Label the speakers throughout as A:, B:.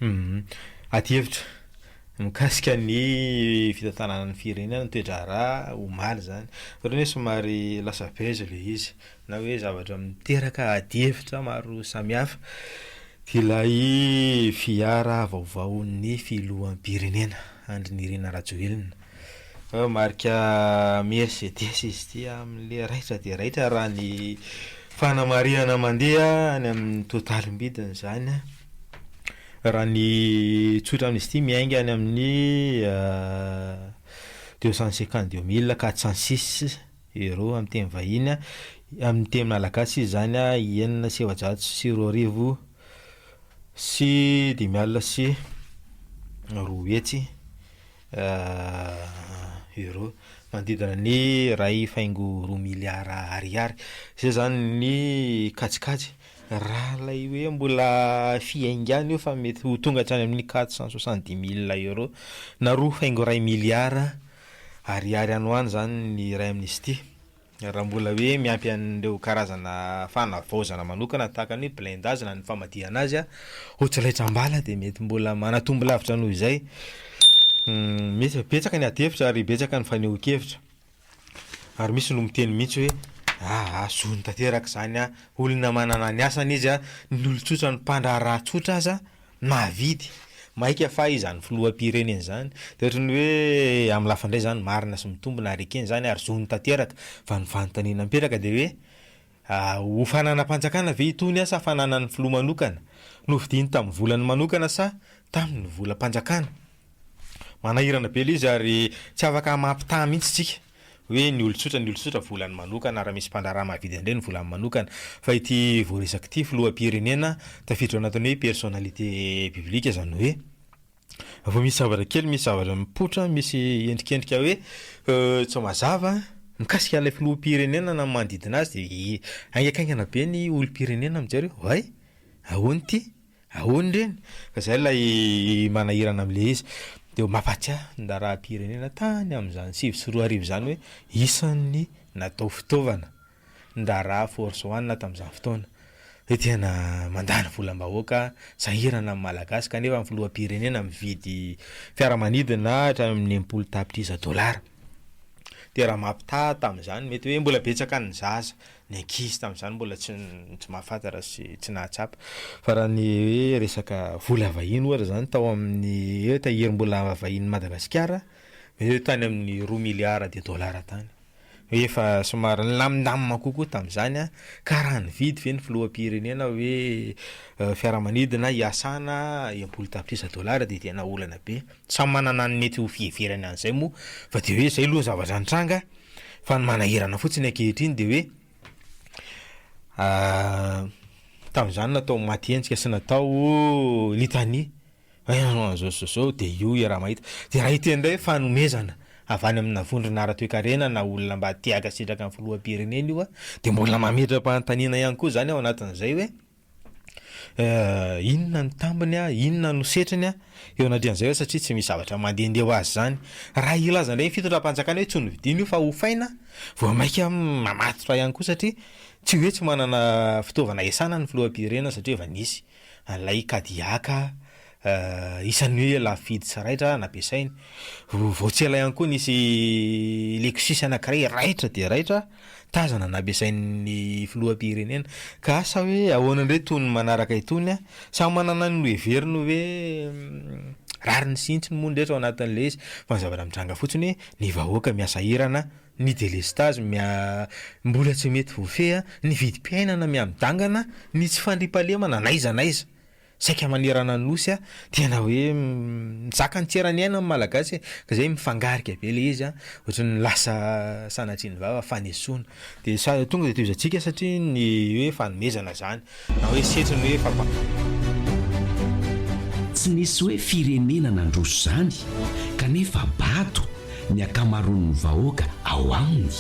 A: Ady hevitra mikasika ny fitantanana ny firenena ny toe-draharaha omaly zany. Ohatra hoe somary lasa beza le izy na hoe zavatra miteraka ady hevitra maro samihafa. De ilay fiara vaovaon'ny filoham-pirenena Andry Nirina Rajoelina. Marika Mercedes izy ity amin'le raitra de raitra raha ny fanamarinana mandeha any amin'ny totalim-bidiny zany a. Raha ny tsotra amin'izy ity miainga any amin'ny 252 000 406 € amin'ny teny vahiny a. Amin'ny teny malagasy izy zany a 9,400 sy 5,4 € manodidina ny 2,2 miliara ariary. Zay zany ny kajikajy. Raha lay hoe mbola fiaingany io fa mety ho tonga hatrany amin'ny 470 000 € na 2,2 miliara ariary any ho any zany ny ray amin'izy ity. Raha mbola hoe miampy an'ireo karazana fanavaozana manokana tahaka ny blindage na ny famadihana azy a Otralaitram-bala de mety mbola manatombo lavitra noho izay. Mety betsaka ny ady-hevitra ary betsaka ny fanehoan-kevitra. Ary misy no miteny mihitsy hoe azony tanteraka zany a, olona manana ny asany izy a, ny olon-tsotra ny mpandraharaha tsotra aza mahavidy maika fa izany filoham-pirenena zany. De ohatra ny hoe amin'ny lafindray zany marina sy mitombona ary ekeny zany ary zony tanteraka fa ny fanontaniana mipetraka de hoe ho fananam-panjakana ve itony sa fananan'ny filoha manokana? Novidiny tamin'ny volany manokana sa tamin'ny volam-panjakana? Manahirana be izy ary tsy afaka mampitaha mihitsy tsika hoe ny olon-tsotra volany manokana raha misy mpandraharaha mahavidy indray ny volany manokana. Fa ity voaresaka ity filoham-pirenena tafiditra ao anatin'ny hoe personnalité publique zany hoe vao misy zavatra kely, misy zavatra mipoitra, misy endrikendrika hoe tsy mazava mikasika ilay filoham-pirenena na manodidina azy de aingakaingana be ny olom-pirenena mijery hoe hay ahoana ity, ahoana reny, ka zay lay manahirana amin'le izy. De mampatsiahy ny raharaham-pirenena tany amin'izany 2024 zany hoe isan'ny natao fitaovana ndraraha force one tamin'izany fotoana. Hoe tena mandany volam-bahoaka sahirana amin'ny malagasy kanefa ny filoham-pirenena mividy fiaramanidina hatramin'ny 80 tapitrisa $. De raha mampitaha tamin'izany mety hoe mbola betsaka ny zaza, ny ankizy tamin'izany mbola tsy mahafantatra sy tsy nahatsapa. Fa raha ny hoe resaka vola vahiny ohatra zany tao amin'ny hoe tahirim-bola vahiny Madagasikara hoe tany amin'ny 2 miliara de $. Tany hoe efa somary lamindamina kokoa tamin'izany a, ka raha nividy ve ny filoham-pirenena hoe fiaramanidina hiasana 80 tapitrisa $, de tena olana be. Samy manana ny mety ho fiheverany an'izay moa, fa de hoe zay aloha zavatra nitranga. Fa ny manahirana fotsiny ankehitriny de hoe tamin'izany natao maty-henjika sy natao litanie zao de io raha mahita. De raha ity indray fanomezana avy any amin'ny navondrona ara-toe-karena na olona mba tiaka sitraka amin'ny filoham-pirenena io a, de mbola mametram-panontaniana ihany koa zany ao anatin'izay hoe inona ny tambiny a, inona no setrany a, eo anatrehan'izay satria tsy misy zavatra mandehandeha ho azy zany. Raha ilaza indray fitondram-panjakana hoe tsy novidiny io fa ho faina, vao maika mamatotra ihany koa satria tsy hoe tsy manana fitaovana iasana ny filoham-pirenena satria efa nisy an'ilay kadiaka isan'ny hoe lafidy sy raitra nampiasainy. Vao tsy ela ihany koa nisy leksisy anankiray raitra de raitra tazana nampiasain'ny filoham-pirenena. Ka asa hoe ahoana indray tony manaraka itony a, samy manana ny heveriny hoe rariny sinitsy ny moa ao anatin'le izy. Fa ny zavatra mitranga fotsiny ny vahoaka miasa hirana, ny délestage mbola tsy mety voafeha, ny vidim-piainana miamidangana, ny tsy fandriampahalemana naiza naiza. Saika manerana ny nosy a, tena hoe zaka ny tserany aina amin'ny malagasy, ka zay mifangarika be le izy a, ohatran'ny lasa sanatriany vava fanesoana. De tonga de toizantsika satria ny hoe fanomezana zany na hoe setrany hoe
B: tsy nisy hoe firenena nandroso zany kanefa bato ny akamaroan'ny vahoaka ao aminy.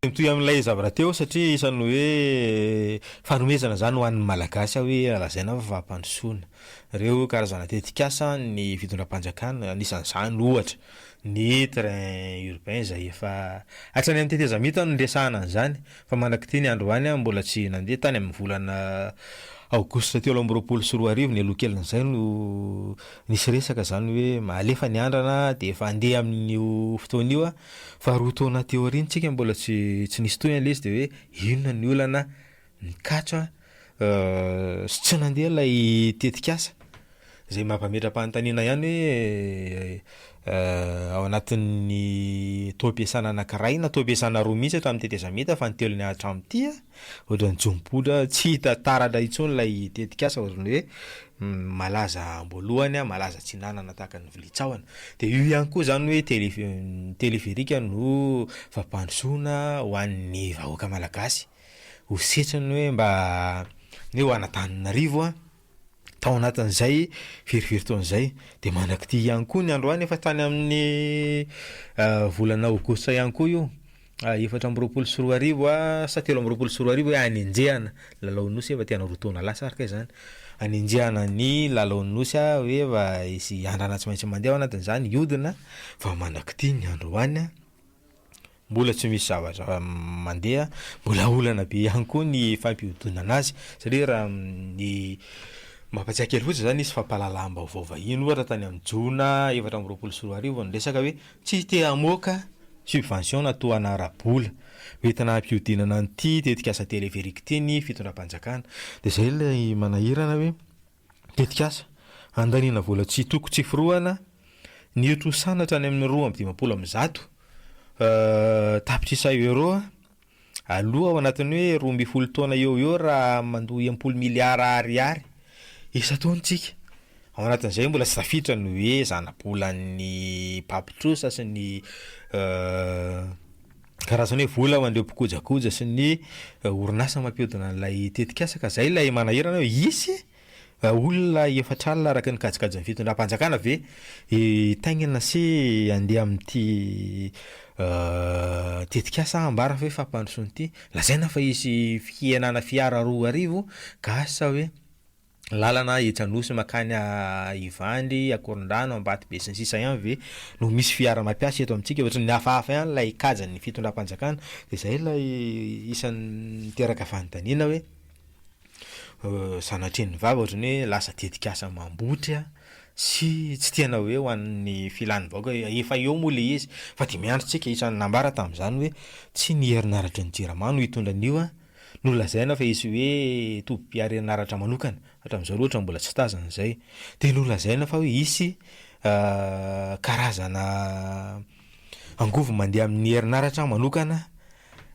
A: Toy amin'ilay zavatra teo satria isan'ny hoe fanomezana zany ho an'ny malagasy hoe lazaina fa fahampandrosoana. Ireo karazana tetikasa ny fitondram-panjakana anisan'izany ohatra ny train urbain izay efa hatrany amin'ny tetezamita no ndresahana an'izany fa manakity ny androany mbola tsy nandeha tany amin'ny volana aogositra teo aloha amby roapolo sy roa arivo ny alokelin'izay no nisy resaka zany hoe alefa ny andrana de efa andeha amin'io fotoana io fa roa taona teo arintsika mbola tsy nisy toy an'ilay izy de hoe inona ny olana nikatra sy tsy nandeha ilay tetikasa zay mampametra-panontaniana ihany hoe ao anatin'ny toam-piasana anankiray na toam-piasana roa mihitsy eto amin'ny tetezamita fa ny telony hatramin'ity ohatran'ny jombotra tsy hita taratra intsony ilay tetikasa ohatran'ny hoe malaza amboalohany malaza tsinanana tahaka ny vilitsahona de io ihany koa zany hoe teleferika no fampandrosoana ho an'ny vahoaka malagasy ho setrany hoe mba ny ho anatananarivo tao anatin'izay verivery taon'izay de manakity ihany koa ny androany efa tany amin'ny volana aogositra ihany koa io efatra amby roapolo sy roa arivo sa telo amby roapolo sy roa arivo hoe anenjehana lalaonosy efa tena roa taona lasa araka izany anenjehana ny lalaonosy hoe efa isy andrana tsy maintsy mandeha ao anatin'izany iodina fa manakity ny androany mbola tsy misy zavatra mandeha mbola olana be ihany koa ny fampihodonana azy satria raha ny mampatsiahy kely fotsiny zany izy fampalalamba-baovao vahiny ohatra tany amin'ny jona efatra amby roapolo sy roa arivo ny resaka hoe tsy te hamoaka subvention natoana arabola hoentina ampihodinana an'ity tetikasa teleferika ity ny fitondram-panjakana de zay ilay manahirana hoe tetikasa andaniana vola tsy toko tsy firohana ny otrosanatra any amin'ny 2.50 tapitrisa euro aloha ao anatin'ny hoe 12 taona eo raha mandoa 10 miliara ariary isa-taontsika ao anatin'izay mbola tsy tafiditra ny hoe zana-bolan'ny papitrosa sy ny karazany hoe vola ho an'ireo mpikojakoja sy ny orinasa mampihodina an'ilay tetikasa ka zay ilay manahirana hoe isy olona efatralina araka ny kajikajy ny fitondram-panjakana ve taingina sy andeha amin'ity tetikasa ambara fa hoe fampandrosoana ity lazaina fa isy fienana fiara roa arivo gasa hoe lalana Etsanosy makany Ivandry Akorondrano Ambato be sy ny sisa ihany ve no misy fiara mampiasa eto amintsika ohatry ny hafahafa ihany ilay kajany fitondram-panjakana de zay ilay isan'ny teraka fanontaniana hoe sanatren'ny vava ohatrany hoe lasa tetikasa mambotry sy tsy tena hoe ho an'ny filan'ny vahoaka efa eo moa le izy fa de miandrotsika isan'ny nambara tamin'izany hoe tsy ny herinaratra ny jirama no hitondra an'io no lazaina fa izy hoe tobi-piara herinaratra manokana hatramin'izao loatra mbola tsy tazana zay de no lazaina fa hoe isy karazana angovo mandeha amin'ny herinaratra manokana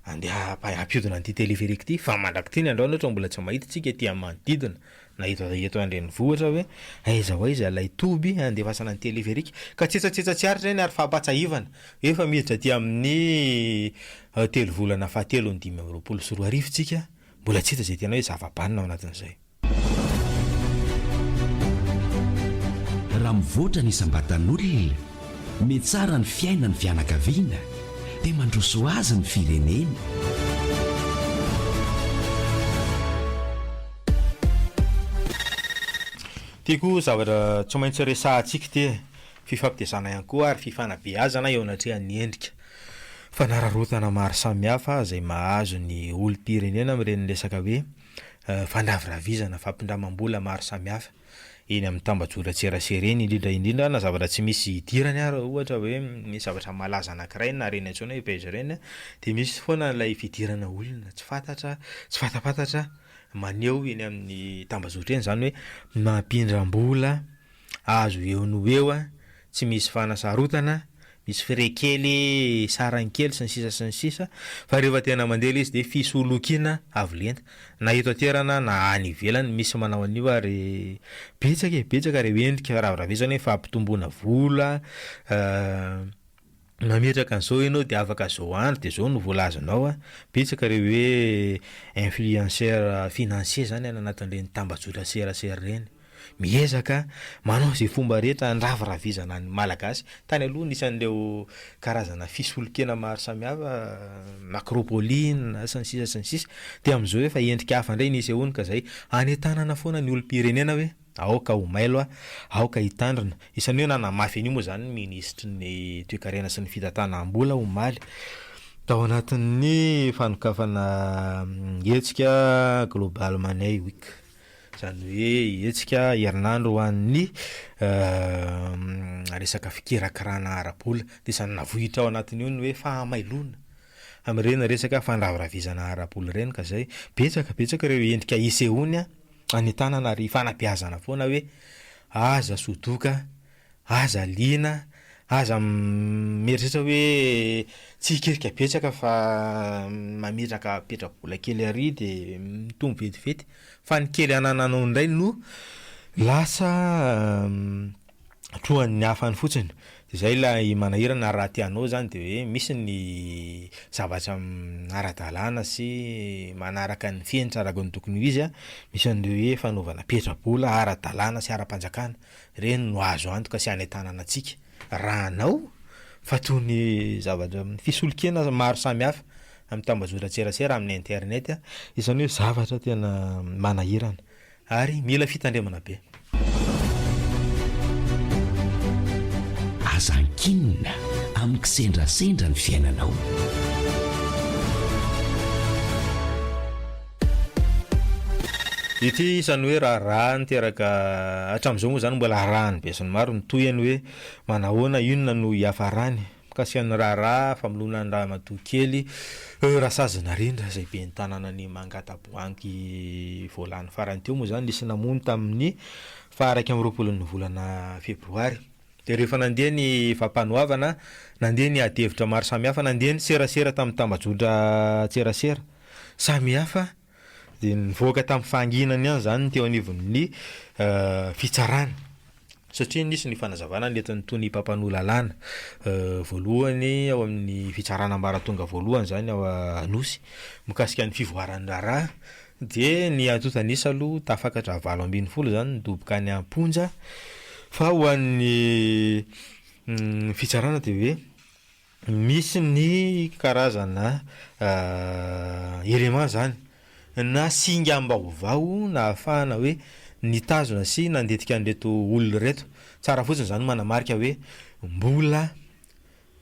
A: andeha hampihodina an'ity teleferika ity fa mandrakity ny androany ohatra mbola tsy mahita tsika ety amin'ny manodidina na eto andrenivohitra hoe aiza ho aiza ilay toby andefasana ny teleferika ka tsetsatsetsatry aritra eny ary fahampatsahivana efa miditra aty amin'ny telo volana fahatelo ny 2024 tsika mbola tsy hita zay tena hoe zava-banina ao anatin'izay.
B: Raha mivoatra ny isam-batan'olona metsara ny fiaina ny fianakaviana dia mandroso azy ny firenena.
A: Tiako zavatra tsy maintsy resahantsika ty fifampitezana ihany koa ary fifanabeazana eo anatrehan'ny endrika fanararotana maro samihafa izay mahazo ny olom-pirenena amin'ireny resaka hoe fandraviravizana fampindramam-bola maro samihafa eny amin'ny tambajotran-tserasera eny indrindra na zavatra tsy misy idirany ary ohatra hoe misy zavatra malaza anankiray na reny antsona epeza ireny de misy foana ilay fidirana olona tsy fatapatatra maneho eny amin'ny tambazotra eny zany hoe mampindram-bola azo eo no eo tsy misy fanasarotana misy firekely sarankely sy ny sisa fa rehefa tena mandeha izy de fisolokiana avolenta na eto aterana na any ivelany misy manao an'io ary betsaka ary endrika raviravizana fa ampitomboana vola mametraka an'izao ianao de afaka zao andro de zao no vola azonao betsaka reo hoe influenceur financier zany anatin'ireny tambazotra serasera reny miezaka manao zay fomba rehetra andraviravizana ny malagasy. Tany aloha nisan'ireo karazana fisolokena maro samihafa, macropoline sy ny sisa sy ny sisa, dia amin'izao efa endrika hafa indray nisy ahoana ka zay anentanana foana ny olom-pirenena hoe aoka ho mailo aoka hitandrina. Isan'ny hoe nanamafy an'io moa zany ny ministry ny toe-karena sy ny fitantanam-bola omaly tao anatin'ny fanokafana hetsika Global Money Week, zany hoe hetsika herinandro ho an'ny resaka fikirakirana ara-bola. Dia isany navohitra ao anatin'io ny hoe fahamailona amin'ireny resaka fandraviravizana ara-bola ireny, ka zay betsaka ireo endrika isehoany anentanana ary fanabeazana foana hoe aza sodoka, aza liana, aza mieritreritra hoe tsy hikerika betsaka fa mametraka petrabola kely ary dia mitombo vetivety, fa ny kely anananao indray no lasa trohan'ny hafany fotsiny. Zay ilay manahirana raha tianao zany dia hoe misy ny zavatra ara-dalàna sy manaraka ny fienitra araka ny tokony ho izy misy an'ireo hoe fanaovana petrabola ara-dalàna sy ara-panjakana, ireny no azo antoka sy anentanana antsika raha anao fa toy ny zavatra fisolokena maro samihafa amin'ny tambazora tserasera amin'ny internet, isan'ny hoe zavatra tena manahirana ary mila fitandremana be.
B: Azankinina amin'ny kisendrasendra ny fiainanao.
A: Ity isan'ny hoe raha niteraka hatramin'izao moa zany mbola rahany besin'ny maro nitoyany hoe manahoana inona no hiafarany mikasikan'ny raha famolona ny raha matoa kely rasazana rindra zay be ny tanàna ny Mangataboangy voalan'ny farany teo moa zany nisy namono tamin'ny 2 volana febroary. Dia rehefa nandeha ny fampanoavana, nandeha ny adevitra maro samihafa, nandeha ny serasera tamin'ny tambazodra tserasera samihafa, dia nivoaka tamin'ny fahanginany ihany zany teo anivon'ny fitsarana, satria nisy ny fanazavana nentin'ny toy ny mpampanolalàna voalohany ao amin'ny fitsarana mbaratonga voalohany zany ao Anosy mikasika ny fivoaran'ny raharaha, dia ny antotanisa aloha tafakatra 7-20 zany nidoboka any Amponja. Fa ho an'ny fitsarana dia hoe misy ny karazana élément zany na singa am-baovao na ahafahana hoe nitazona sy nandetika an'ireto olona reto, tsara fotsiny zany manamarika hoe mbola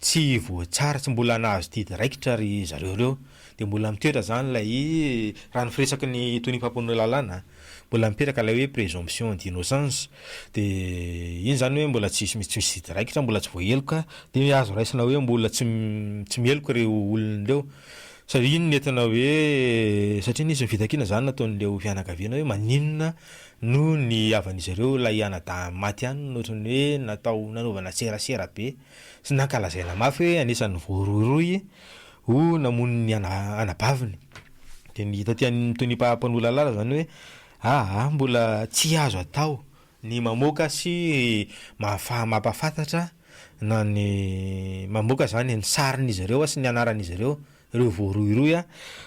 A: tsy voatsara, tsy mbola nahazo didy raikitra ry zareo reo, dia mbola mitoetra zany lay raha ny firesaky ny toy ny mpampanolalàna, mbola mipetraka ilay hoe présomption d'innocence, dia iny zany hoe mbola tsisy didy raikitra, mbola tsy voaheloka, dia azo raisina hoe mbola tsy mieloka ireo olona ireo. Satria iny nentina hoe satria nisy mivitakina zany nataon'ireo fianakaviana hoe maninona no ny avan'izy ireo lay anada maty ihany nohatran'ny hoe natao nanaovana serasera be sy nankalazaina mafy hoe anisan'ny voaroiroy ho namono ny anabaviny. Dia ny hita tian'ny toy ny mpampanolalàna zany hoe mbola tsy azo atao ny mamoaka sy mampafantatra na ny mamoaka zany ny sarin'izy ireo sy ny anaran'izy ireo voaroiroy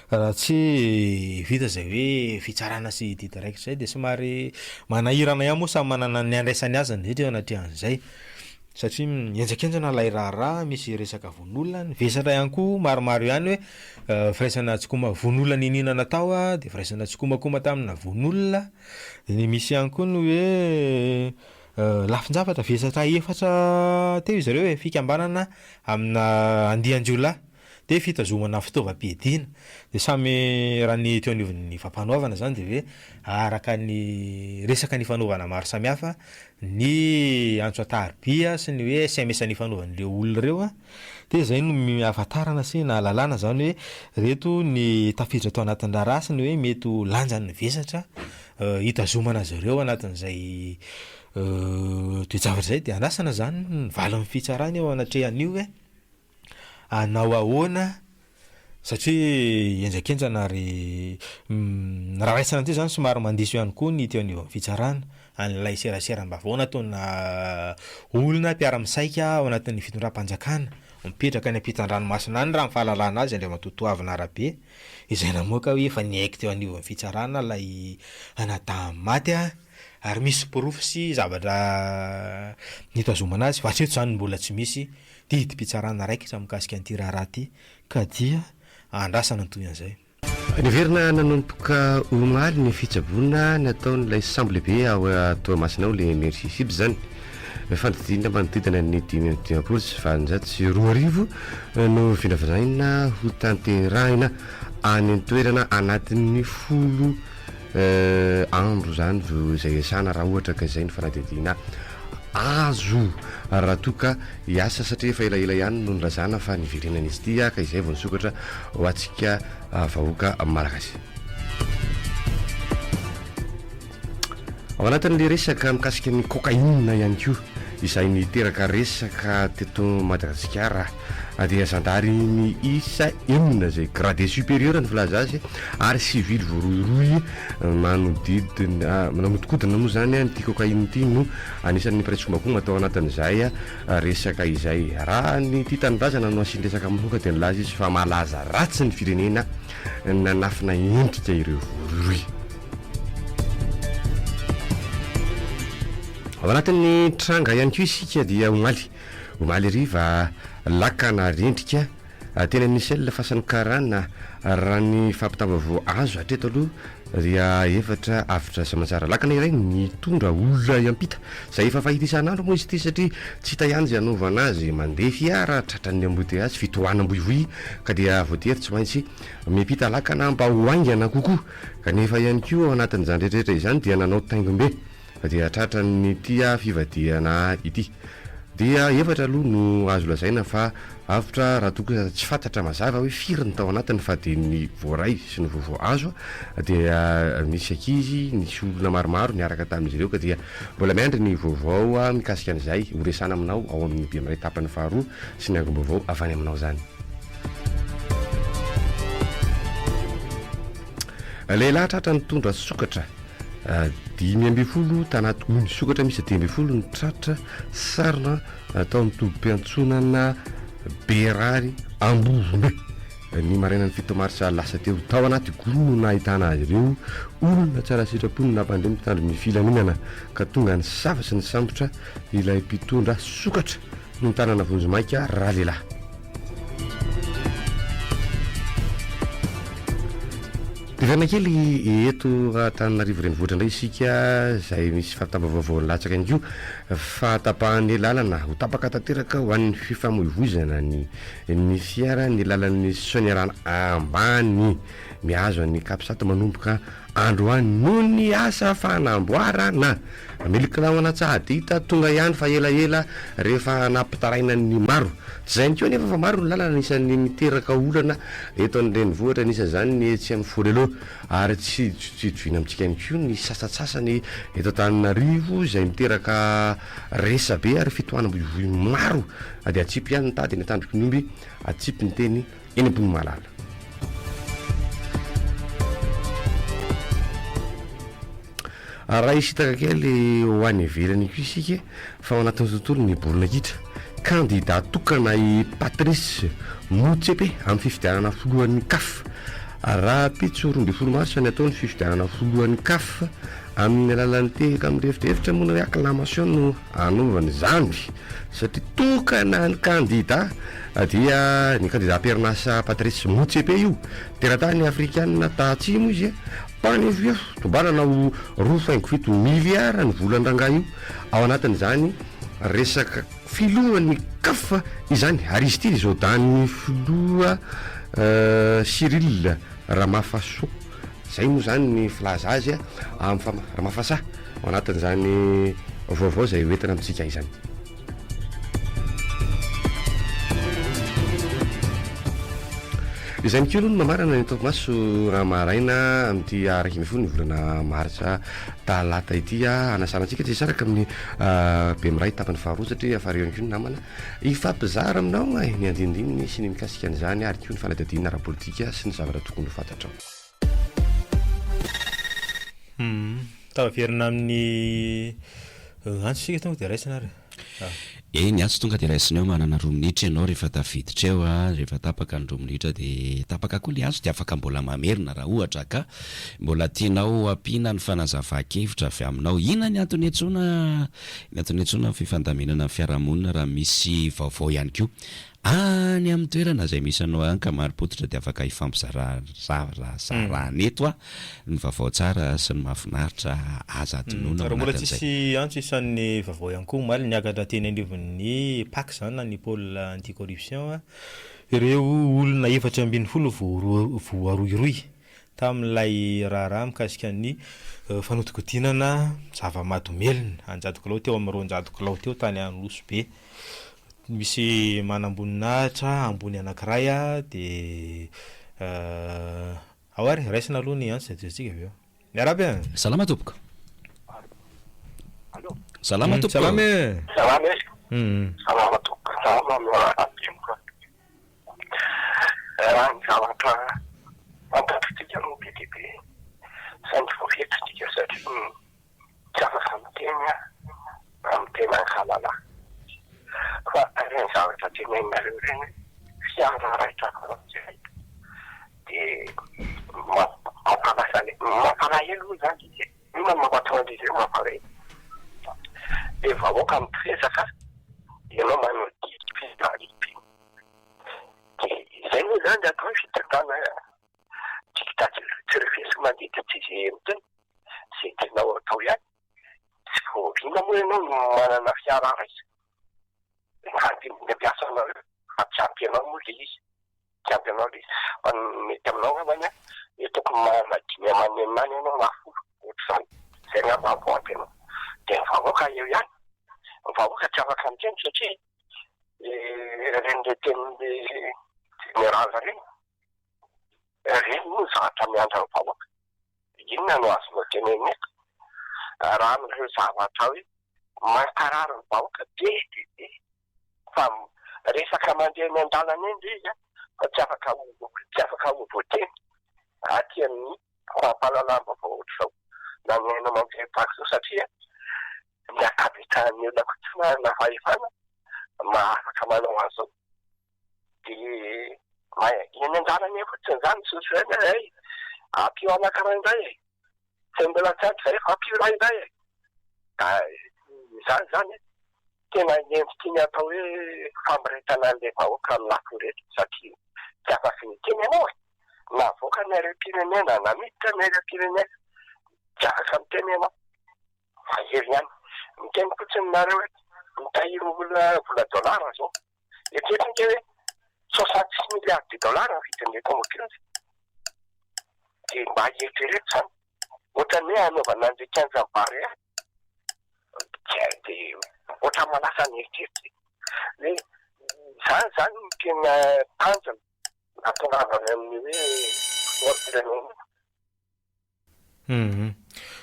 A: raha tsy vita zay hoe fitsarana sy didy raikitra zay, dia somary manahirana ihany moa samy manana ny andraisany azy ny rehetra anatrehan'izay, satria enjakenjana lay raharaha misy resaka vonolona, vesatra ihany koa maromaro ihany hoe firaisana tsikoma vonolona ninina natao dia firaisana tsikomakoma tamina vonolona, dia misy ihany koa ny hoe lafin-javatra vesatra efatra teo izy ireo fikambanana amina andian-jiolahy dia fitazomana fitaovam-piadiana, dia samy raha ny teo anivon'ny fampanoavana zany dia hoe araka ny resaka ny fanaovana maro samihafa ny antso ataribia sy ny hoe SMS ny fanaovan'ireo olona ireo dia zay no ahafantarana sy nahalalàna zany hoe reto ny tafiditra atao anatin'ny raharaha sy ny hoe mety ho lanjan'ny vesatra hitazomana azy ireo anatin'izay toejavatra zay. Dia anasana zany ny valan'ny fitsarana eo anatrehan'io hoe anao ahoana, satria enjakenjana ary raha raisana ty zany somary mandiso ihany koa ny teo anivon'ny fitsarana an'ilay serasera mba vao nataona olona mpiara-misaika ao anatin'ny fitondram-panjakana mipetraka any ampitan-dranomasina any raha ny fahalalana azy andray matotoavina arabe, izay namoaka hoe efa niaiky teo anivon'ny fitsarana lay anadahy maty ary misy porofo sy zavatra nitazomana azy fa hatreto zany mbola tsy misy didim-pitsarana raikitra mikasika an'ity raharaha ty ka dia andrasana toy an'izay.
C: Niverina nanompoka omaly ny fitsaboana ny ataon'ilay sambo lehibe ao Toamasina ao le energie fibre zany fandidina manodidina ny 5 sy valonjato sy 2 no vinavinaina ho tanterahina any an-toerana anatin'ny 10 andro zany zay asana raha ohatra ka izay ny fanadidina azo raha toka hiasa satria efa elaela ihany no nyrazana fa niverenana izy ity ka izay vao nisokatra ho antsika vahoaka malagasy. Ao anatin'le resaka mikasika ny cocaïne ihany koa izay niteraka resaka teto Madagasikara dia zandary ny isa enina zay gradé supérieur ny filaza azy ary civil voaroiroy manamodikodina moa zany nyty cocaïne ity no anisan'ny piraitsombakoa atao anatin'izay resaka izay raha ny ty tanindrazana no asiany resaka minoka dia nilaza izy fa malaza ratsy ny firenena nanafina endrika ireo voaroiroy. Ao anatin'ny tranga ihany koa isika dia omaly riva lakana rendrika tena nisy fasany karana raha ny fampitambavao azo hatreto aloha dia efatra avitra samatsara lakana iray nitondra olona iampita zay efa fahita isan'andro moa izy ity satria tsy hita ihany zay anaovana azy mandeha fiara tratran'ny embouteillage fitohanam-boivoy ka dia voatery tsy maintsy miampita lakana mba hoaingana kokoa kanefa ihany koa ao anatin'izany rehetrarehetra izany dia nanao taingombe dia tratran'ny tia fivadiana ity dia efatra aloha no azo lazaina fa avitra raha toka tsy fantatra mazava hoe firy ny tao anatiny fa dia ny voaray sy ny vaovao azo dia misy ankizy nisy olona maromaro niaraka tamin'izy ireo ka dia mbola miandry ny vaovao mikasika an'izay horesana aminao ao amin'ny be miray tapany faharoa sy ny angom-baovao avany aminao zany. Lehilahy tratra nitondra sokatra 5 tanaty ony sokatra misy 10 ny tratra sarina atao mitobim-piantsonana Berary Ambovombe ny marainan'ny 7 marsa lasa teo tao anaty golo no nahitana azy ireo olona tsara sitrapony nampandeha mitandro ny filaminana ka tonga ny sava sy ny sambotra ilay mpitondra sokatra no tanana vonjomaika raha lehilahy. Diverina kely eto Antananarivo renivohitra indray isika zay misy fampitambavao latsaka ihany koa fatapahany lalana ho tapaka tanteraka ho an'ny fifamoivoizana ny fiara ny lalan'ny sonierana ambany miazo ny kapisato manomboka androany noho ny asa fanamboarana milikilao anatsahady hita tonga ihany fa elaela rehefa nampitaraina ny maro tsy zay ny koa nefa fa maro ny lalana nisan'ny miteraka olana eto an'renivohitra nisa zany ny tsy amin'ny forelo ary tsy dovina amintsika ihany koa ny sasatsasany eto Antananarivo izay miteraka resa be ary fitohanam-boivoy maro dia atsipy ihany ny tady ny atandroko ny omby atsipy ny teny eny ambony malala. Raha isitaka kely ho any ivelany koa isika fa ao anatin'ny tontolo ny baolina kitra kandida tokana i Patrice Motsepe amin'ny fifidianana foloan'ny CAF raha pitso 12 marsa ny ataon'ny fifidianana foloan'ny CAF amin'ny alalan'ny tehaka amin'ny rehefitrehefitra moa ny acclamation no anaovany zany satria tokana ny kandida dia ny kandida pernasa Patrice Motsepe io teratany afrikanina tahatsimo izy panevief tombanana ho 2.7 miliara ny volan-dranga io ao anatin'izany resaka filohan'ny CAF izany ary izy ity zao dany filoha Cyril Ramaphosa zay moa zany ny filaza azy amin'ny Ramaphosa ao anatin'izany vaovao zay hoentina amintsika izany. Izay mikilo no mamarana ny Tomaso Ramaraina amin'ity 20 ny volana marsa talata ity anasanantsika tsy saraka amin'ny be miray tapany faharoa satria afareo ihany koa ny namana ifampizara aminao ny andinindininy sy ny mikasika an'izany ary koa ny fanadihadiana ara-politika sy ny zavatra tokony ho fantatrao.
A: Taverina amin'ny antsosika tonga dia raisina ary
B: ny antso tonga de raisina eo manana 2 minitra ianao rehefa tafiditra eo rehefa tapaka ny 2 minitra de tapaka koa le antso de afaka mbola mamerina raha ohatra ka mbola tianao ampiana ny fanazava-kevitra avy aminao. Inona ny antony antsoina fifandaminana amin'ny fiarahamonina raha misy vaovao ihany koa any amin'ny toerana zay misy anao any ka mari-potitra de afaka hifampizarany eto ny vaovao tsara sy ny mahafinaritra aza atonona
A: raha mbola tsisy antso isan'ny vaovao ihany koa maly niakatra teny anivon'ny PAC zany na ny pôle anti-corruption ireo olona 720 voaroiroy tamin'ilay raharaha mikasika ny fanotokodinana zava-mahadomelona anjadokilao teo amin'ny 200 kilao teo tany Anosy be. Misy manamboninahitra ambony anankiray de awary raisina aloha ny antso tsika aveo. Miarabe.
B: Salama tompoko. Salama tompoko.
A: Salama.
D: Salama tompoko. Salama fantatsika no BTP saingy voafetritsika satria tsy afaka miteny amin'ny tena halala fa ireny zavatra teneninareo reny fiara raitra karazay de mampalahelo zany izy ina mampatonga izy mampalahelo de vahoaka mitresaka ianao manao fitarity de izay moa zany atao fitantana tsy refesy mandita tsisy emteny sy tenao atao ihany tsy voavina moa ianao no manana fiara raisa ny ampiasanao fa tsy ampy anao moa le izy tsy ampy anao le izy fa mety aminao amany toko manana 5 amanenimany ianao na 10 ohatr'izany zay ngamba ampy anao de ny vahoaka eo ihany ny vahoaka tsy afaka miteny satria reny le tenin'le général reny reny moa zavatra miandra ny vahoaka inona no azonao teneny eto raha amin'ireo zavatra hoe mankarary ny vahoaka be fa resaka mandeha ny an-dalana eny izy fa tsy afaka ho voateny aty amin'ny fampalalamba fa ohatr'izao na miaina mampiaitako zao satria ny akabetan'ny olona kotsina na fahefana afaka manao an'izao de eny an-dalana eny fotsiny zany sosoena ampio anankiray tsy mbola tsaky zay fa ampio rayray zany tena endrikiny atao hoe fampiretana an'le vahoaka amin'ny lafo rehetra satria tsy afaka miteny ianao na voaka nairem-pirenena na miditra nairem-pirenena tsy afaka miteny ianao fa hery ihany miteny fotsiny nareo hoe mitahiry vola dolara zao etretrika hoe 66 milliards de dollars vidin'le tomobily de mba eritrereto zany ohatrany hoe anaovana an'le 15 bary de ohatra malasa ny eritreritry hoe zany tena tanjona natongavany amin'ny hoe firenena.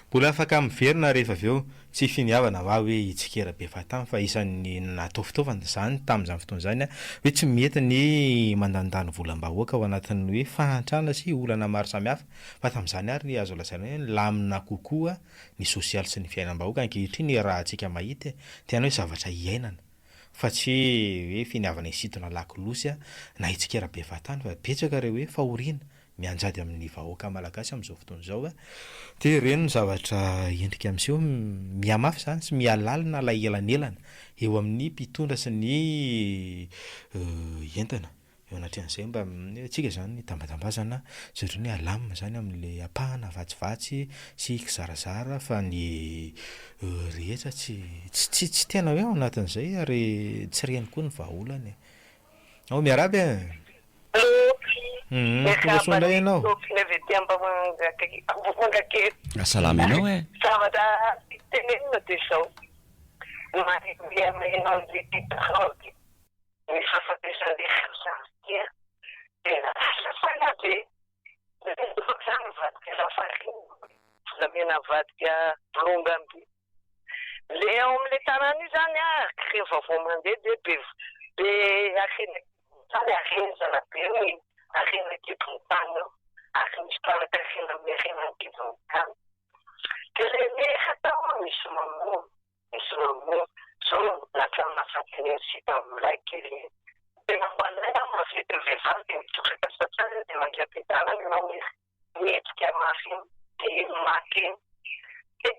A: Mbola afaka miverina rehefa aveo tsy finiavana va hoe itsikera be fatany fa isan'ny natao fitaovana zany tamin'izany fotoana zany hoe tsy mety ny mandandany volam-bahoaka ao anatin'ny hoe fahantrana sy olana maro samihafa fa tamin'izany ary azo lazaina hoe lamina kokoa ny sosialy sy ny fiainam-bahoaka ankehitriny raha antsika mahita tena hoe zavatra iainana fa tsy hoe finiavana isitona lakolosy na itsikera be fatany fa betsaka reo hoe fahoriana mianjady amin'ny vahoaka malagasy amin'izao fotoana izao de reny ny zavatra endrika amin'seho miamafy zany sy mialalina lay elanelana eo amin'ny mpitondra sy ny entana eo anatrehan'izay mba tsika zany tambatambazana zatra hoe alamina zany amin'le apahana vatsivatsy sy kizarazara fa ny rehetra tsy tena hoe ao anatin'izay ary tsy reny koa ny vahaolany ao miaraby Sonday ianao.
B: Salama ianao e.
D: Zavatra tenenina dia izao. Mariamianao ilay titraoky. Ny fahafatesany zavatra tena sasana be. Zany mivadika lafariny. Volamena mivadika bolongamby. Le ao amin'ilay tanàna io zany rehefa vao mandeha dia be akeny zany arenizana be hoe arena kibon-tany eo ary misy mpanaka arena amin'ny arena ny kibon-tany. Dia rehefa tao misy mamono so natramafatiny sita molaikely tena mbanay mafety vehivavy de mitsotraka satsana de mandrapitana ianao mihetsika mafy iny de maty iny de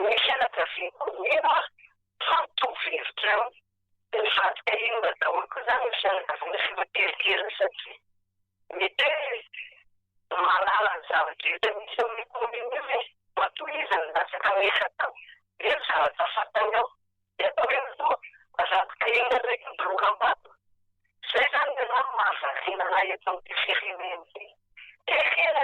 D: misy anakaviako ina fantovhevitra ao de mivatika iny mba daholo koa zany misy anakavina fivateritera satria mety hoe malala ny zavatra hita misy amin'ny kominy io hoe matohizany lasaka mesa tao io zavatra fatany ao de atao hoe mazatika iny ndraiky midorokam-bato zay zany ianao mahavariana na eto amin'ity firenena ity tehena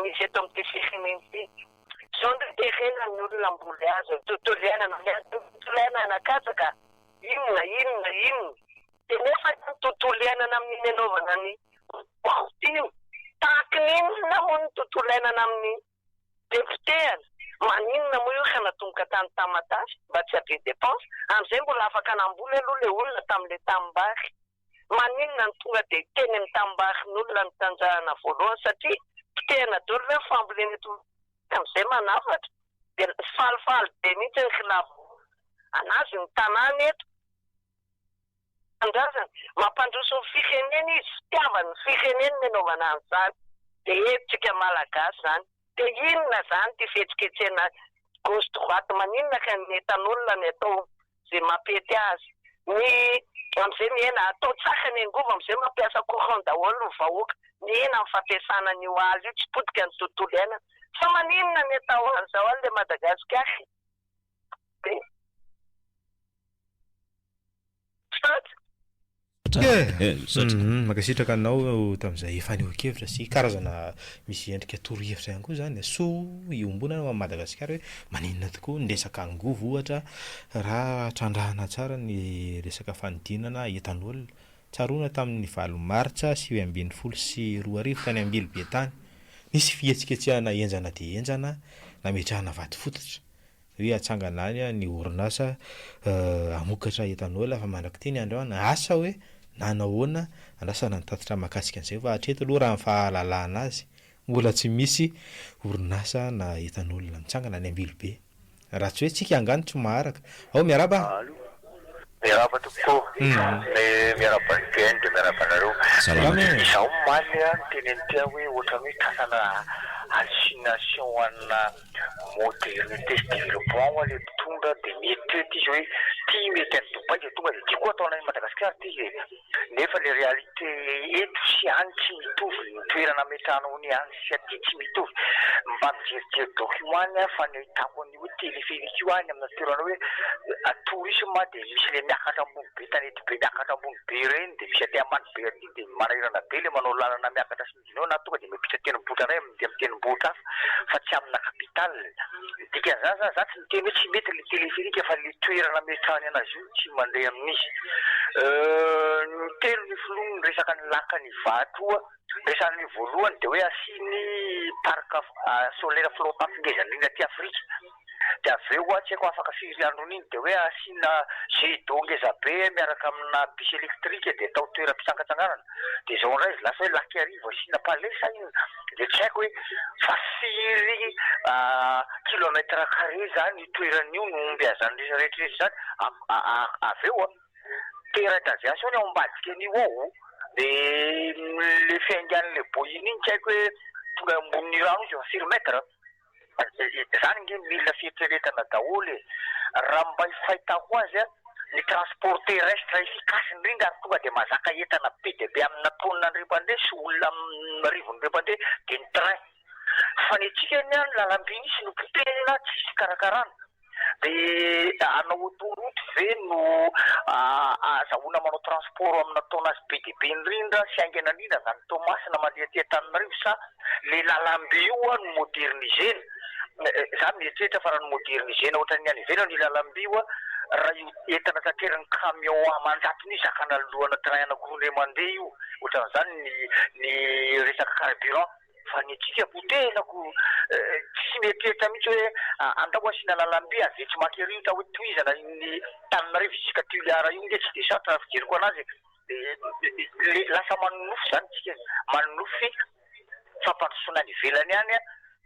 D: misy eto amin'ity firenena ity zao ndray tehena ny olona mboly azo tontolo iainana anakatsaka inona de nefa ny tontolo iainana amin'ny anaovana ny baotiny tahaka n'inona moa ny tontolo iainana amin'ny deputehana maninona moa io kanatomboka tany tamatafy mba tsy habe dépense am'izay mbola afaka anamboly aloha le olona tam'le tambary maninona ny tonga de teny amin'ny tambary n'olona ny tanjahana voalohany satria potehana daholo hoe fambolena eto am'izay manafatra de falifaly be mihitsy ny kilavo anazy ny tanàna eto andrazana mampandroso ny firenena izy fitiavany firenena ny anaovana an'izany de etsika malagasy zany de inona zany ty fihetsiketsena gauche droite maninona ka ny etan'olona ny atao zay mampety azy ny am'izay miena atao tsaka ny angova am'izay mampiasa courant daholo ny vahoaka ny ena amin'ny fampiasana ny oazy io tsy potika ny tontolo iainana fa maninona ny atao an'izao any le Madagasikara
A: makasitraka anao tam'izay efa neo-kevitra sy karazana misy endrika torohevitra ihany koa zany so iombonana a Madagasikara hoe maninona tokoa ny resaka angovo ohatra raha trandrahana tsara ny resaka fanidinana etan'olona tsaroana tamin'ny 8 martsa 2012 sy 2010 tany Ambilobe tany nisy fihetsiketsehana enjana de enjana nametrahana vaty fototra hoe atsangana any ny orinasa amokatra etan'olona fa mandraky teny androana asa hoe nanahoana andrasana ny tatitra makasika an'izay fa hatreto aloha raha fahalalana azy mbola tsy misy orinasa na etan'olona mitsangana any Ambilobe raha tsy hoe tsika angano tsy maharaka ao miaraba
E: miaraba tokoa miaraba igany de miaraba nareo izaho maly a nytenentea hoe ohatrany hoe tanana assignation ana modernité sy développement ho le mpitondra de mety hoe tizy hoe ty mety any Dubai de tonga de tiako ataonay Madagasikara ty nefa le réalité eto sy any tsy mitovy ny toerana ametrahanao ny any sy aty tsy mitovy mba mijerijery document any fa ny ahitako ny hoe téléphérique io any amina toerana hoe tourisme de misy le miakatra ambony be tanety be miakatra ambony be reny de misy aty ambany be aty de manahirana be le manao lalana miakatra sy midinao na tonga de mipitra tenibotra ray de amin'ny tenibotra fa tsy amina capitale dikan'izany za tsy miteny hoe tsy mety le téléphérique fa le toerana ametrahany anazy io tsy mandeha amin'izy ny telo ny filono ny resaka ny lakany vato resany voalohany de hoe asiny parc solaire flottant ngezan'iny aty Afrika de aveo tsy haiko afaka firy andron'iny de hoe asina jet ngeza be miaraka amina bus électrique de atao toeram-pitsangatsanganana de zao ndray izy lasa hoe laky arivo asina palesa iny de tsy haiko hoe fa firy kilomètre carré zany toeran'io no mbiazany rehetrarehetra zany aveo terrain d'aviation ny ao ambadika an'io ao de le fiaingan'le boyiny iny tsy haiko hoe tonga ambony rano izy firy mètre zany nge mila fieritreretana daholo raha mba fahitako azy ny transport terrestre efficace indrindra ary tonga de mazaka entana be de be amina taonina andrem-pandeha sy olona rivony ndrem-pandeha de ny train fa ny atsika ny any lalambiny sy no potena tsisy karakarana de anao autoroute ve no azahoana manao transport amina taona azy be de be indrindra sy aingana indrindra zany Tomasina mandeha Tananarivo sa le lalamby io no modernisena za mieritreretra fa raha ny modernisena ohatrany any ivelany ny lalamby io raha io entana taterany camion amanjatony zakana lohana train anankiroa mandeha io ohatran'izany ny resaka carburant fa ny atsika potenako tsy mieritreretra mihitsy hoe andao asina lalamby avetsy makery io ta hoe toizana ny Tananarivo isika tuliara io nge tsy de sarota fijeriko anazy lasa manonofy zany tsika manonofy fampandrosoana any ivelany any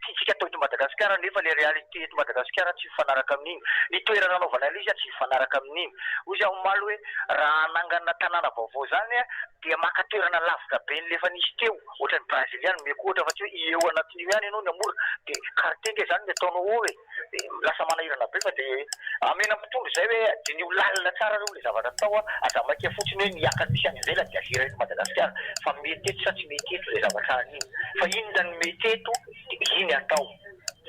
E: tsika atao eto Madagasikara nefa le réalité eto Madagasikara tsy mifanaraka amin'iny, ny toerana anaovana izy tsy mifanaraka amin'iny. Ozy aho maly hoe raha anangana tanàna vaovao zany dia maka toerana lavitra be lefa nisy teo, ohatran'ny braziliany meko ohatra fa tsy hoe eo anatin'io ihany ianao ny amora dia kartenga zany ny ataonao hoe lasa manahirana be fa dia amena mpitondro izay hoe dia ny ho lalina tsara reo le zavatra atao azamaika fotsiny hoe niaka misy any ivelany dia azera eto Madagasikara fa mety eto sa tsy mety eto le zavatra an'iny fa inona ny mety eto dia iny atao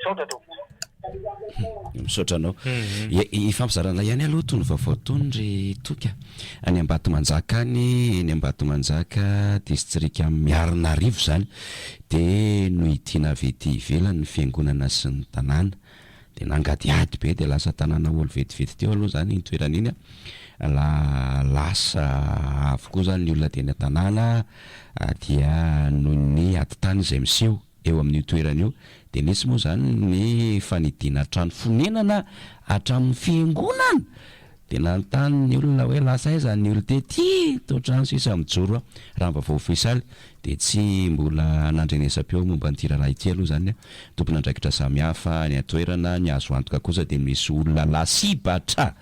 E: saotra to
B: misaotra anao ifampizarana ihany aloha tony vaovao tondry toka any Ambatomajaka any Ambatomajaka distrika Miarinarivo zany dia no itiana vety ivelany ny fiangonana sy ny tanàna dia nangadiady be dia lasa tanàna olo vetivety teo aloha zany ny toerana iny lasa avokoa zany ny olona teny tanàna dia noho ny atitany izay miseho eo amin'ny toerana io dia nisy moa zany ny fanidiana trano fonenana hatramin'ny fiangonana dia nanontany ny olona hoe lasa aiza ny olona tety tao trano sisa mijoro raha vaovao ofisaly dia tsy mbola nandrenesam-peo momba ny tiraraha ity aloha zany tompona andraikitra samihafa ny atoerana ny azo antoka kosa dia misy olona lasibatra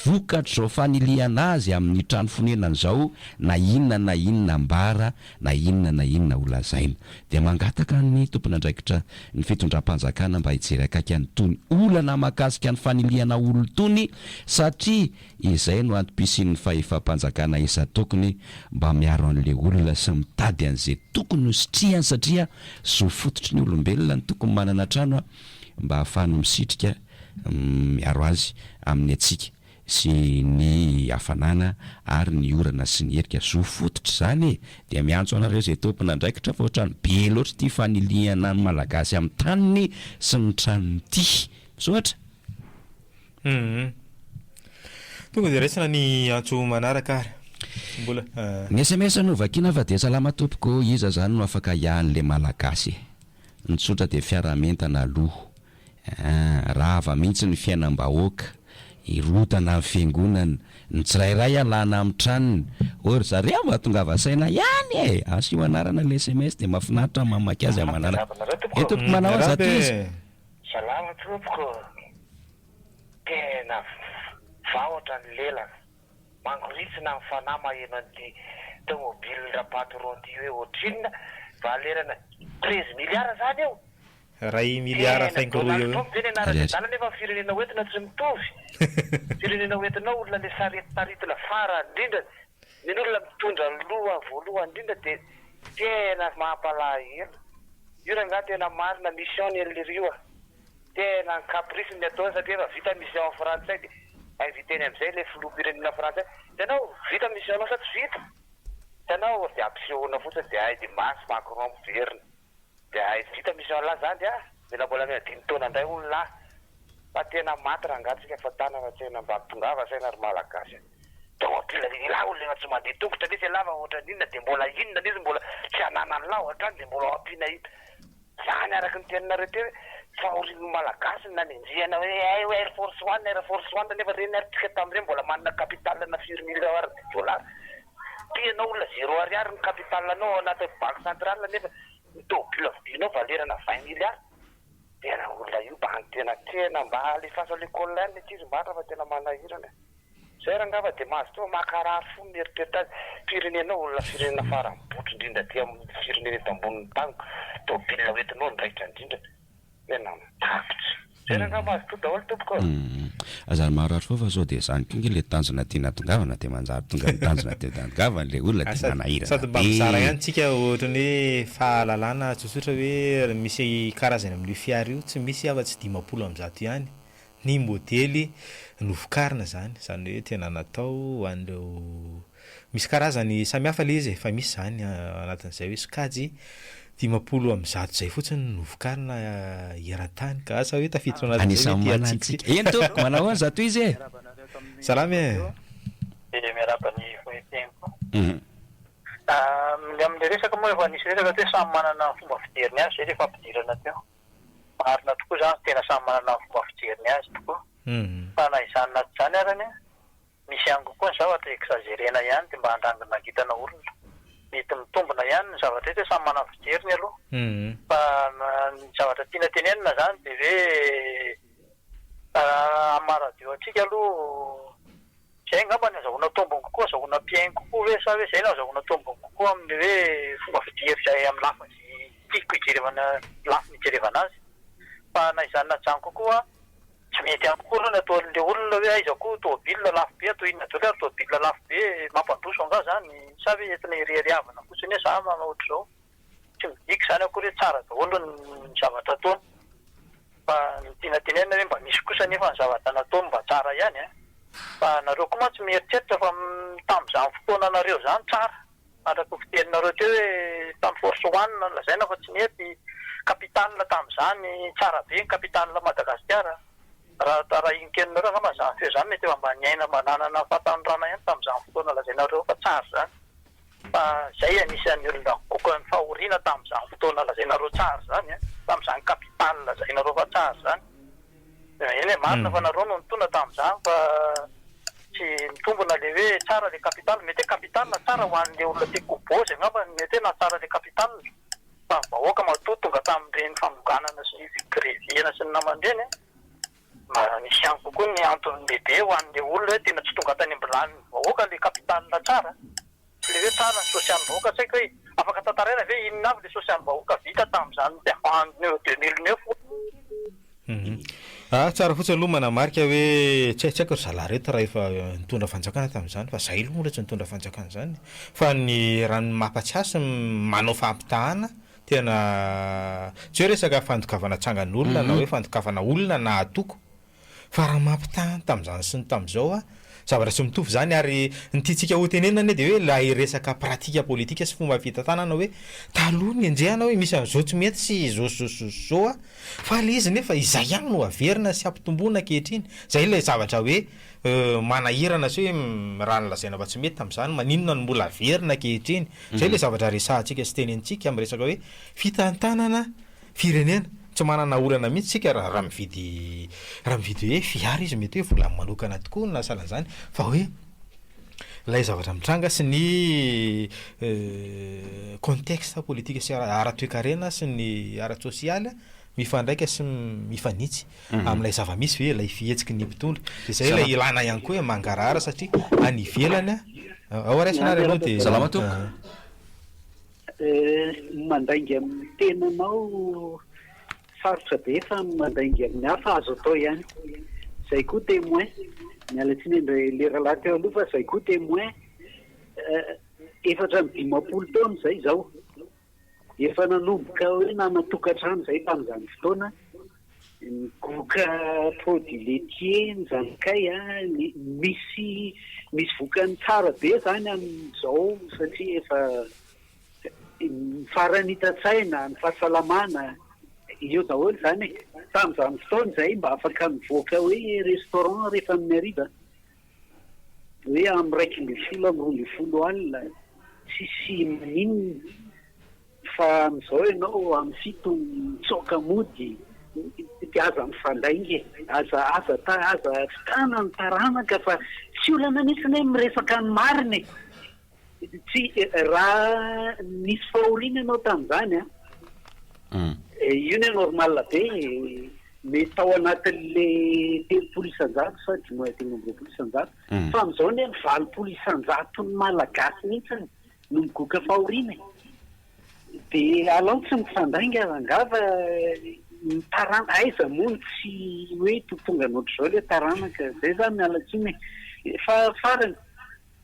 B: vokatra zao faniliana azy amin'ny trano fonenana zao na inona mbara na inona olazaina dia mangataka ny tompona andraikitra ny fitondram-panjakana mba hijery akaiky any tony olana makasika ny faniliana olo tony satria izay no antom-pisian'ny fahefam-panjakana isa tokony mba miaro an'le olona sy mitady an'izay tokony ho sitriany satria zo fototry ny olombelona ny tokony manana trano mba ahafahany misitrika miaro azy amin'ny atsika sy ny hafanana ary ny orana sy ny herika zo fototry zany dia miantso anareo zay tompona andraikitra fa ohatrany be loatra ity faniliana ny malagasy amin'ny taniny sy ny tranony ity misoatra
A: tonga dia raisina ny antso manaraka ary mbola
B: ny SMS no vakiana fa dia salama tompoko iza zany no afaka ihan'le malagasy ny tsotra dia fiaramentana aloha raha ava mihitsy ny fiainam-bahoaka irotana ny fiangonana ny tsirairay alana amin'ny tranony ory zareo mba tonga avasaina ihany asio anarana le SMS dia mahafinaritra mamaky azy amanaraka tompoko manao azy ato izy
E: salama tompoko tena vahoatra ny lelana mangoritsina ny fanahy maheno an'ity tomobile ra patron ty hoe ohatrinona valerana 13 miliara zany eo
A: ray miliara faingoroa eo
E: teny anara-dala nefa firenena hoentina tsy mitovy firenena hoentina olona le sarety la fara indrindra ny olona mitondra loha voalohany indrindra dia tena mampalahelo io ranga tena marina mission ny elirioa tena ny caprice ny ataony satria efa vita mission frantsay dia ay viteny amin'izay le filoham-pirenena frantsay tanao vita mission anao sa tsy vita tanao dia ampisehoana fotsiny dia ay dia masy Macron miverina dia ay vita mission lahy zany dia mila mbola miadiny taona indray olona fa tena maty raha angatsika fa tanana tsena mba tongava saina ry malagasy tomobile ilahy olona tsy mandeha tongotra nisy lava ohatra n'inona dia mbola inona nizy mbola tsy ananany lahy ohatra any dia mbola ampiana hita zany araka ny teninareo teo fahorin'ny malagasy na ninjiana hoe Air Force One nefa reny aritsika tamin'ireny mbola manana capitalana firenena ary dollar tianao olona 0 ariary ny capitalanao anaty banque centrale nefa mitobile vidinao valerana 20 miliara tena olona io tena mba alefasa l'école any ity izy mbatra fa tena manahirana zay raha ngava dia mahazo toa makarary fo mieritreritra azy firenenao olona firenena faramibotro indrindra ty amin'ny firenena eto ambonin'ny tany tobile hoentinao ndraikitra indrindra tena mitafitra zay raha ngava mahazo to daholo tompoko
B: azary maharary foa fa sao dia zany konge le tanjona tiana tongavana dia manjary tonga ny tanjona te tongavana le olona dia manahirana
A: sady mba mizara ihany tsika ohatrany hoe fahalalana tsotsotra hoe misy karazany amin'io fiara io tsy misy afa-tsy 50% ihany ny modely novokarina zany hoe tena natao an'ireo misy karazany samihafa le izy fa misy zany anatin'izay hoe sokajy 50% zay fotsiny novokarina eran-tany ka asa hoe tafiditra
B: anazy eny tompoko manao any zato izy
A: salamy
E: miaraba ny foenteniko amin'le resaka moa efa nisy resaka hoe samy manana fomba fijeriny azy zay rehefa ampidirana teo marina tokoa zany tena samy manana fomba fijeriny azy tokoa fa na izany naty zany arany misy ango koa ny zavatra exagérena ihany dia mba handrangana ngitana olona mety mitombona ihany ny zavatra hoe samy manana fijeriny aloha fa ny zavatra tiana tenenina zany de hoe amaradio atsika aloha zay ngamba ny azahoana tombony kokoa azahoana mpiainy kokoa hoe sa hoe zay no azahoana tombony kokoa amin'ny hoe fomba fijery zay amin'ny lafa zay tiako ijerevana lafi mijerevana azy fa na izany na jany kokoa tsy mety ihany kokoa aloha ny ataon'le olona hoe aiza koa tômôbilina lafo be atao inona daholo ary tômôbilina lafo be mampandoso anga zany sa hoe entina ireriavana fotsiny hoe za manao ohatr'izao tsy midika zany akory hoe tsara daholo ny zavatra ataony fa ny tiana tenenina hoe mba misy kosa nefa ny zavatra nataony mba tsara ihany fa nareo koa mantsy mieritreritra fa tamin'izany fotoana nareo zany tsara araka fiteninareo teo hoe tamin'ny force one nalazaina fa tsy mety kapitanina tamin'izany tsara be ny kapitanina Madagasikara raha inkeninareo angamba zany feo zany mety eo ambany aina mananana fahatanyrana ihany tamin'izany fotoana lazainareo fa tsara zany fa zay anisan'ny olona kokoa ny fahoriana tamin'izany fotoana lazainareo tsara zany tamin'izany kapitanina lazainareo fa tsara zany eny hoe marina fa nareo no nitona tamin'izany fa tsy mitombona le hoe tsara le kapital mety hoe kapitalna tsara ho an'le olona tia kobozy angamba mety hoe na tsara le kapitalna fa vahoaka matoa tonga tamin'ireny famoganana sy grevena sy ny namandreny misy ihany kokoa ny antony lehibe ho an'le olona hoe tena tsy tonga tany ambilany vahoaka le kapitalna tsara le hoe tsara ny sosialy vahoaka tsaika hoe afaka tantaraina ve inona avy le sosialy vahoaka vita tamin'izany de androneo 2009
A: tsara fotsiny aloha manamarika hoe tsy haiko ry zalareto raha efa nitondra fanjakana tamin'izany fa zay aloha tsy nitondra fanjakana zany fa ny raha ny mampatsiasy manao fampitahana tena tsy hoe resaka fandokavana tsangan'olona na hoe fandokavana olona na atoko fa raha mampitahana tamin'izany sy ny tamin'izao zavatra tsy mitovy zany ary ny tiantsika ho tenenana de hoe la resaka pratika politika sy fomba fitantanana hoe taloha ny enjehana hoe misy an'izao tsy mety sy zao fa le izy nefa izay ihany no averina sy ampitomboana ankehitriny zay ilay zavatra hoe manahirana sy hoe raha nolazaina fa tsy mety tamin'izany maninona no mbola averina ankehitriny zay ilay zavatra resahantsika sy tenentsika amin'ny resaka hoe fitantanana firenena tsy manana olana mihitsy sika raha mividy hoe fiara izy mety hoe volany manokana tokoa na salan'izany fa hoe lay zavatra mitranga sy ny contexte politika sy ara-toekarena sy ny ara-tsosialy mifandraika sy mifanitsy amin'ilay zava-misy hoe lay fihetsiky ny mpitondra de zay lay ilana ihany koa hoe mangarahara satria any ivelany ao araisana ianao de
B: salamato
F: mandaingy amin'ny tenanao sarotra be fa mandaingy amin'ny hafa azo atao ihany zay koa témoin miala tsiny le rahalahy teo aloha fa zay koa témoin efatra ny 50 taona zay zao efa nanomboka hoe nanatokantrano zay tamin'izany fotoana goka produit laitier ny zanakay misy vokany tsara be zany amin'izao satria efa farany hitatsaina ny fahasalamana io daholo zany tamin'izany fotoana zay mba afaka mivoaka hoe restaurant rehefa amin'ny hariva hoe amin'ny 1:30 alina tsisy maninona fa amin'izao ianao amin'ny fito mitsoka mody aza mifandaingy aza fitana ny taranaka fa tsy olana mihitsiny hoe miresaka ny mariny tsy raha nisy fahoriana ianao tamin'izany io ny normal be mety tao anatin'le 300 isan-jato sa 520 isan-jato fa amin'izao ny 20 isan-jato ny malagasy mihitsy no migoka fahoriana de alao tsy mifandainga angava ny tarana aiza moa tsy hoe tonga nohatr'izao le taranaka zay zany mialatsiny fa farany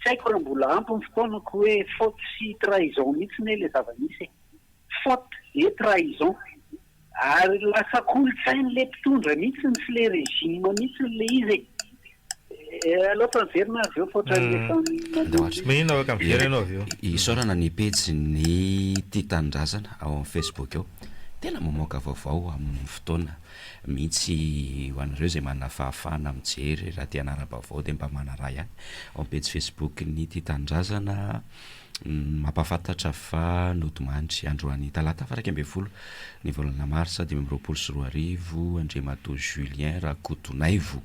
F: tsy haiko raha mbola ampy ny fotoanako hoe faute sy trahison mihitsy le zava-misy faute et trahison ary lasa kolotsainy le mpitondra mihitsy sy le régime mihitsy le izy aloha miverina avy eo
A: fotrany efa miverina avy eo
B: isaorana ny pejy ny tia tanindrazana ao amin'ny Facebook eo tena mamoaka vaovao amin'ny fotoana mihitsy ho an'ireo zay manana fahafahana mijery raha tia anara-baovao de mba manara ihany ao amin'ny pejy Facebook ny tia tanindrazana mampafantatra fa notomandry androany talata fa 20 ny volana marsa 2024 Andriamato Julien Rakotonaivo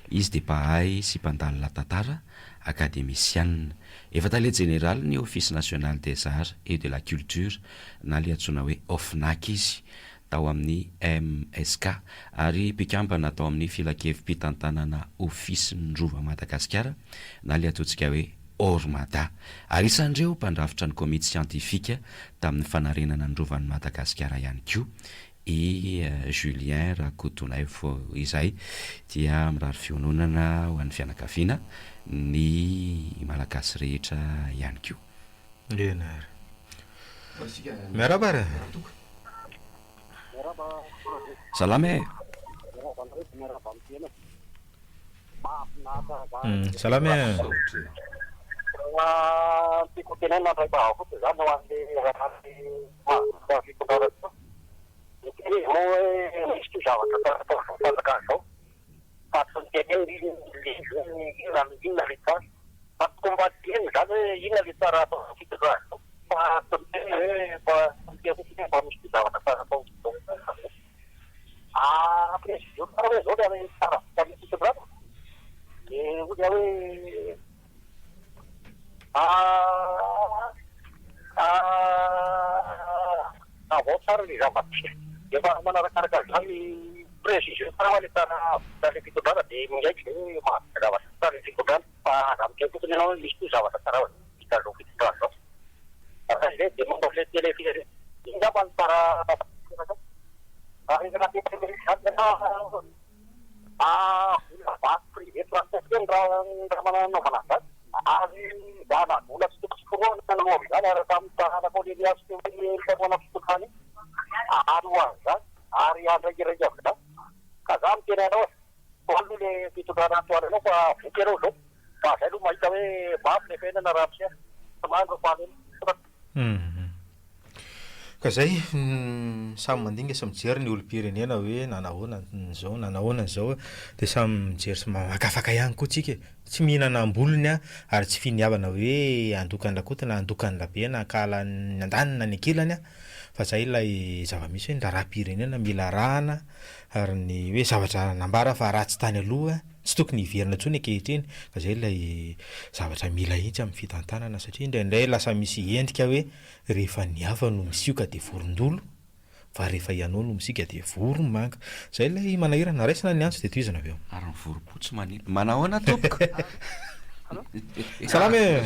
B: izy dia mpahay sy mpandalina tantara académicienne efa-tale général ny Office national des arts et de la culture na le antsoina hoe OFNAC izy tao amin'ny MSK ary mpikambana tao amin'ny filakevim-pitantanana Office Ndrova Madagasikara na le ataontsika hoe Ormada ary isan'ireo mpandrafitra ny komity siantifika tamin'ny fanarenana Ndrovan'ny Madagasikara ihany koa Julien Rakotonaivo izay dia mirary fiononana ho an'ny fianakaviana ny malagasy rehetra ihany koa.
A: Leonard. Merhaba.
B: Salame.
A: Salame.
D: Tiku tenen apa itu aku tuh kan wanti wanti kudarat tuh. Ini mau istu jawab atau kau. Patut jadi ini kita. Patut kombatin kan ini kita atau kita kan. Patut dia punya mesti jawab atau presiden kalau sudah ada cara kami itu berapa? Udah votar di rapat. Ya Pak menarik-narik kami presiden wanita dari itu berapa di menjadi rapat dari itu kan Pak kami itu dengan listu jawab antara kita rugi kan. Karena dia membuat televisi ini dapat para hari nanti terlihat pasti itu prosesnya ramah mana hari dana udah sepuluh dengan mobil ada sampai ada kode dia seperti mana sekali hari ada gereja kan kagam kira ada kalau dia itu dana tu ada apa fikir dulu pas itu mai tahu bab ne pena narapnya teman kepanin
A: Kazay samy mandinga samy mijery ny olo-pirenena hoe nanahoana zao nanahoana zao dia samy mijery sy makafaka ihany koa tsika tsy mihinana ambolony ary tsy finiavana hoe andokany lakota na andokany labe na akala ny andanina ny ankilany fa zay ilay zava-misy hoe ny raharam-pirenena mila rahana ary ny hoe zavatra nambara fa raha tsy tany aloha tsy tokony hiverina intsony ankehitriny ka zay ilay zavatra mila hitsy amin'ny fitantanana satria indraindray lasa misy endrika hoe rehefa niava no misioka dia vorondolo fa rehefa ianao no misika dia voromanga zay ilay manahirana raisina ny antso dia toizana avy eo
B: ary ny vorom-potsy manilo manahoana tompoko
A: salame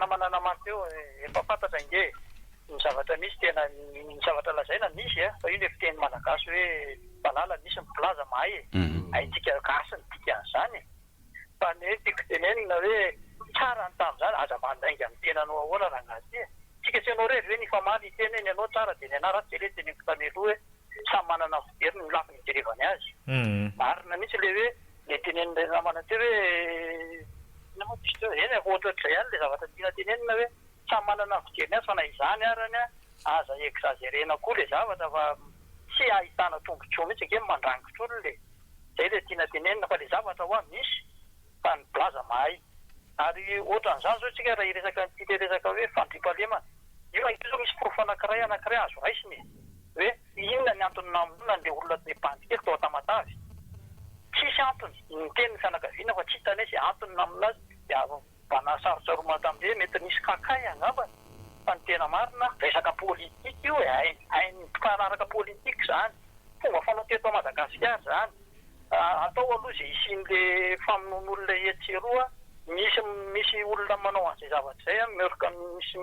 E: manana manteo efa fantatra nge ny zavatra misy tena ny zavatra lazaina misy fa io le fiteny malagasy hoe balala misy miplaza mahay aintsika gasy ny dikan'izany fa ny hoe tiako tenenina hoe tsara ny tamin'izany aza mandainga amin'ny tenanao ahoana raha angazy tsika tsy anao rery hoe ny famaly tena eny anao tsara dia ny anara tsy le teneniko tany aloha hoe samy manana fideriny ny lafiny jerevany azy marina mihitsy le hoe le tenenina namana teo hoe eny ohatratra ihany le zavatra tiana tenenina hoe samy manana fijeriny azy fa na izany arany aza exagerena koa le zavatra fa tsy ahitana tombotsoa mihitsy nke mandrangitra olo le zay le tiana tenenina fa le zavatra hoa misy fa ny blaza mahay ary ohatran'izany zao tsika raha iresaka tia resaka hoe fandriam-pahalemana io ankizo misy profo anankiray azo raisiny hoe inona ny antony namonina le olona le bandika tao Tamatavy tsisy antony ny teny fianakaviana fa tsy hitana izy antony namona azy dia banasarotsaroma tamin'le mety misy kakay angamba fa ny tena marina resaka politika io hainy mpifanaraka politika zany fomba fanao teto Madagasikara zany atao aloha zay isin'le famonon'olona etseroa misy olona manao an'izay zavatra zay miorganize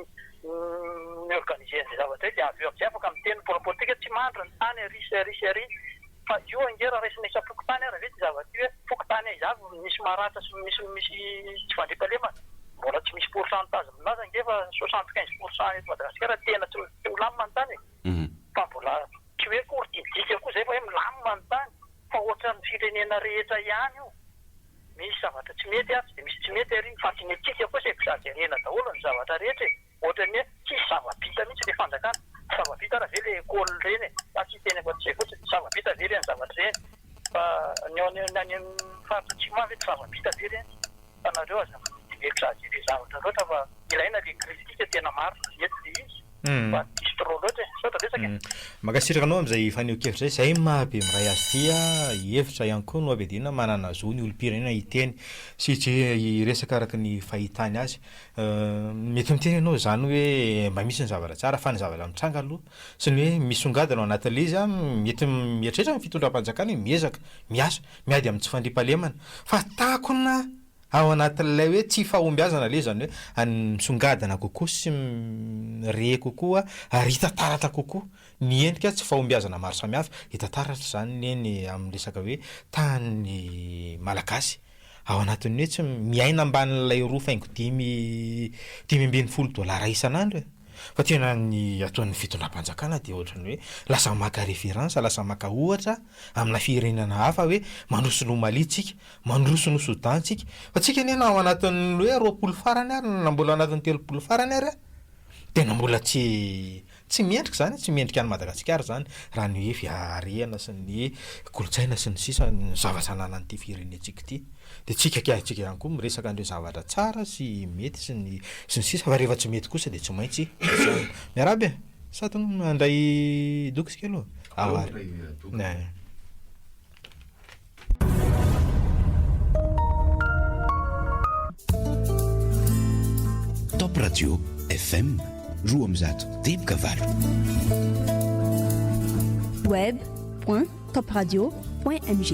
E: an'izay zavatra zay dia avy eo am'izay afaka miteny politika tsy mandra ny tany arisy fa io angera raisina isa fokotany ara ve ty zavatra io hoe fokotany izavy misy maratra sy misy tsy fandriam-pahalemana mbola tsy misy pourcentage aminazy angefa 75% eto Madagasikara tena tsy milamina ny tany fa mbola tsy hoe korodidika koa zay fa hoe milamina ny tany fa ohatra ny firenena rehetra ihany io misy zavatra tsy mety atsy dia misy tsy mety ary fa tsy netika koa sy exagerena daholo ny zavatra rehetra ohatra ny hoe tsisy zava-bita mihitsy le fanjakana zava-bita raha ve le ekôly reny fa tsy teny akoatsy fotsiny zava-bita ve reny zavatra reny fa ny faritra tsy mavy zava-bita ve reny fanareo aza le zavatra loatra fa ilaina le kritika tena maro eto le izy fa isy trop loatra sota resaka
A: makasitraka anao am'izay faneho-kevitra zay mahabe miray azy tia hevitra ihany koa no avedina manana zo ny olo-pirenena hiteny sitry iresaka araka ny fahitany azy mety miteny ianao zany hoe mba misy ny zavatra tsara fa ny zavatra mitranga aloha sy ny hoe misongadina ao anatin'le izy a mety mieritreritra ny fitondram-panjakana hoe miezaka miasa miady amin'ny tsy fandriam-pahalemana fa takona ao anatin'ilay hoe tsy fahombiazana le zany hoe misongadina kokoa sy re kokoa ary hitataratra kokoa ny endrika tsy fahombiazana maro samihafa hitataratra zany neny amin'ny resaka hoe tany malagasy ao anatin'ny hoe tsy miaina amban'ilay roa faingo $5,000 isan'andro e fa tena ny ataon'ny fitondram-panjakana dia ohatrany hoe lasa maka référence lasa maka ohatra amina firenena hafa hoe mandroso no malitsika mandroso no sodantsika fa tsika nena ao anatin'ny hoe 20 farany ary na mbola anatin'ny 30 farany ary tena mbola tsy mendrika zany tsy mendrika any Madagasikara zany raha ny hoe fiharihana sy ny kolotsaina sy ny sisa ny zavatra ananan'ity firenentsika ity dia tsika ihany koa miresaka an'ireo zavatra tsara sy mety sy ny sisa fa rehefa tsy mety kosa dia tsy maintsy miarabe sady andray doky sika aloha
G: Top Radio FM 102.4
H: web.topradio.mg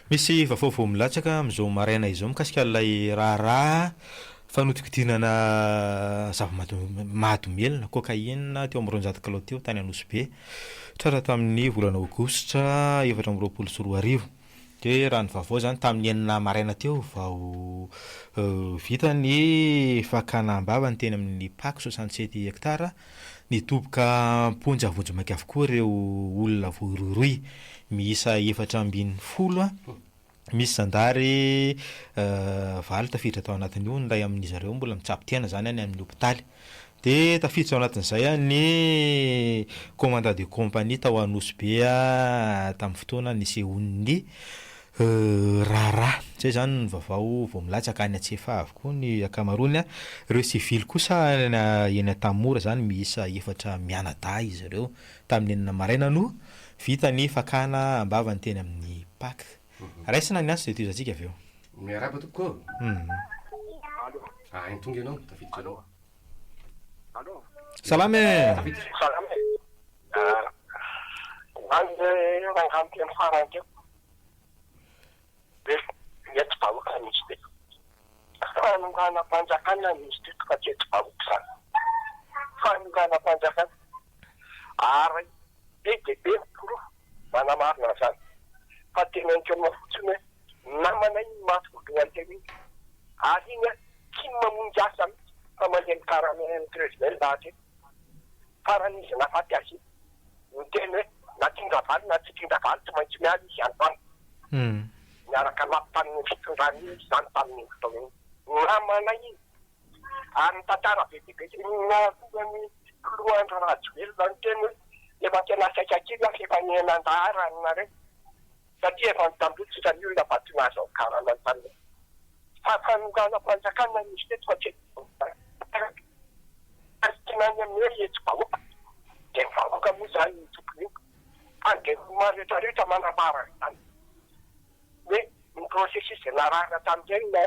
A: misy vaovao milatsaka am'izao maraina izao mikasika ilay raharaha fanotikitinana zava-mahadomelona cocaïne teo amin'ny 200 kilao teo tany Anosy Be tratra tamin'ny volana aogositra 2024 dia raha ny vaovao zany tamin'ny enina maraina teo vao vita ny fakana-mbava ny teny amin'ny PAC 67 hektara nitoboka ponja vonjy-maika avokoa ireo olona voaroiroy miisa 410 misy zandary valo tafiditra tao anatin'io ny ray amin'izy ireo mbola mitsapitiana zany any amin'ny hopitaly dia tafiditra ao anatin'izay ny commandant de compagnie tao Anosy Be tamin'ny fotoana nisehon'ny raharaha zay zany ny vaovao vao milatsaka any Antsefa avokoa ny akamarony ireo sivily kosa eny Tamora zany miisa 4 mianadahy izy ireo tamin'ny enina maraina no vita ny fakana ambava ny teny amin'ny PAC raisina ny asa dia toy avy eo
C: miaraba tokoa tonga ianao tafiditra anao
A: salame
D: rangampy amin'ny farany teo dia mety vahoaka misy te fanongana mpanjakana misy teto ka tsy ety vahoaka zany fanongana mpanjakana ary be toro manamarina zany fa tena nkeo fotsiny hoe namana iny maty vodohany teo iny ary iny tsy mamonjy asa fa mandeha mikaran'ny président lahatra faran'izy nafaty azy ny teny hoe na tindravaly na tsy tindravaly tsy maintsy mialy izy any tany miaraka mampitaniny fitondrany izy zany tamin'ny fotoana iny namana iny ary ny tantara bebe ny Loandro Rajoelina zany teny hoe efa tena saika kely afa efa nienandaharanareo satria efa nitambotsitra ny olona batinazy ao karana ny tany fa fanongana mpanjakana misy teto fa tsy tinany amin'ny hoe etsy vahoaka dia ny vahoaka moa zany ny tompony io fa dia marehetrarehetra manambara tany hoe ny processus de narahana tamin'izay na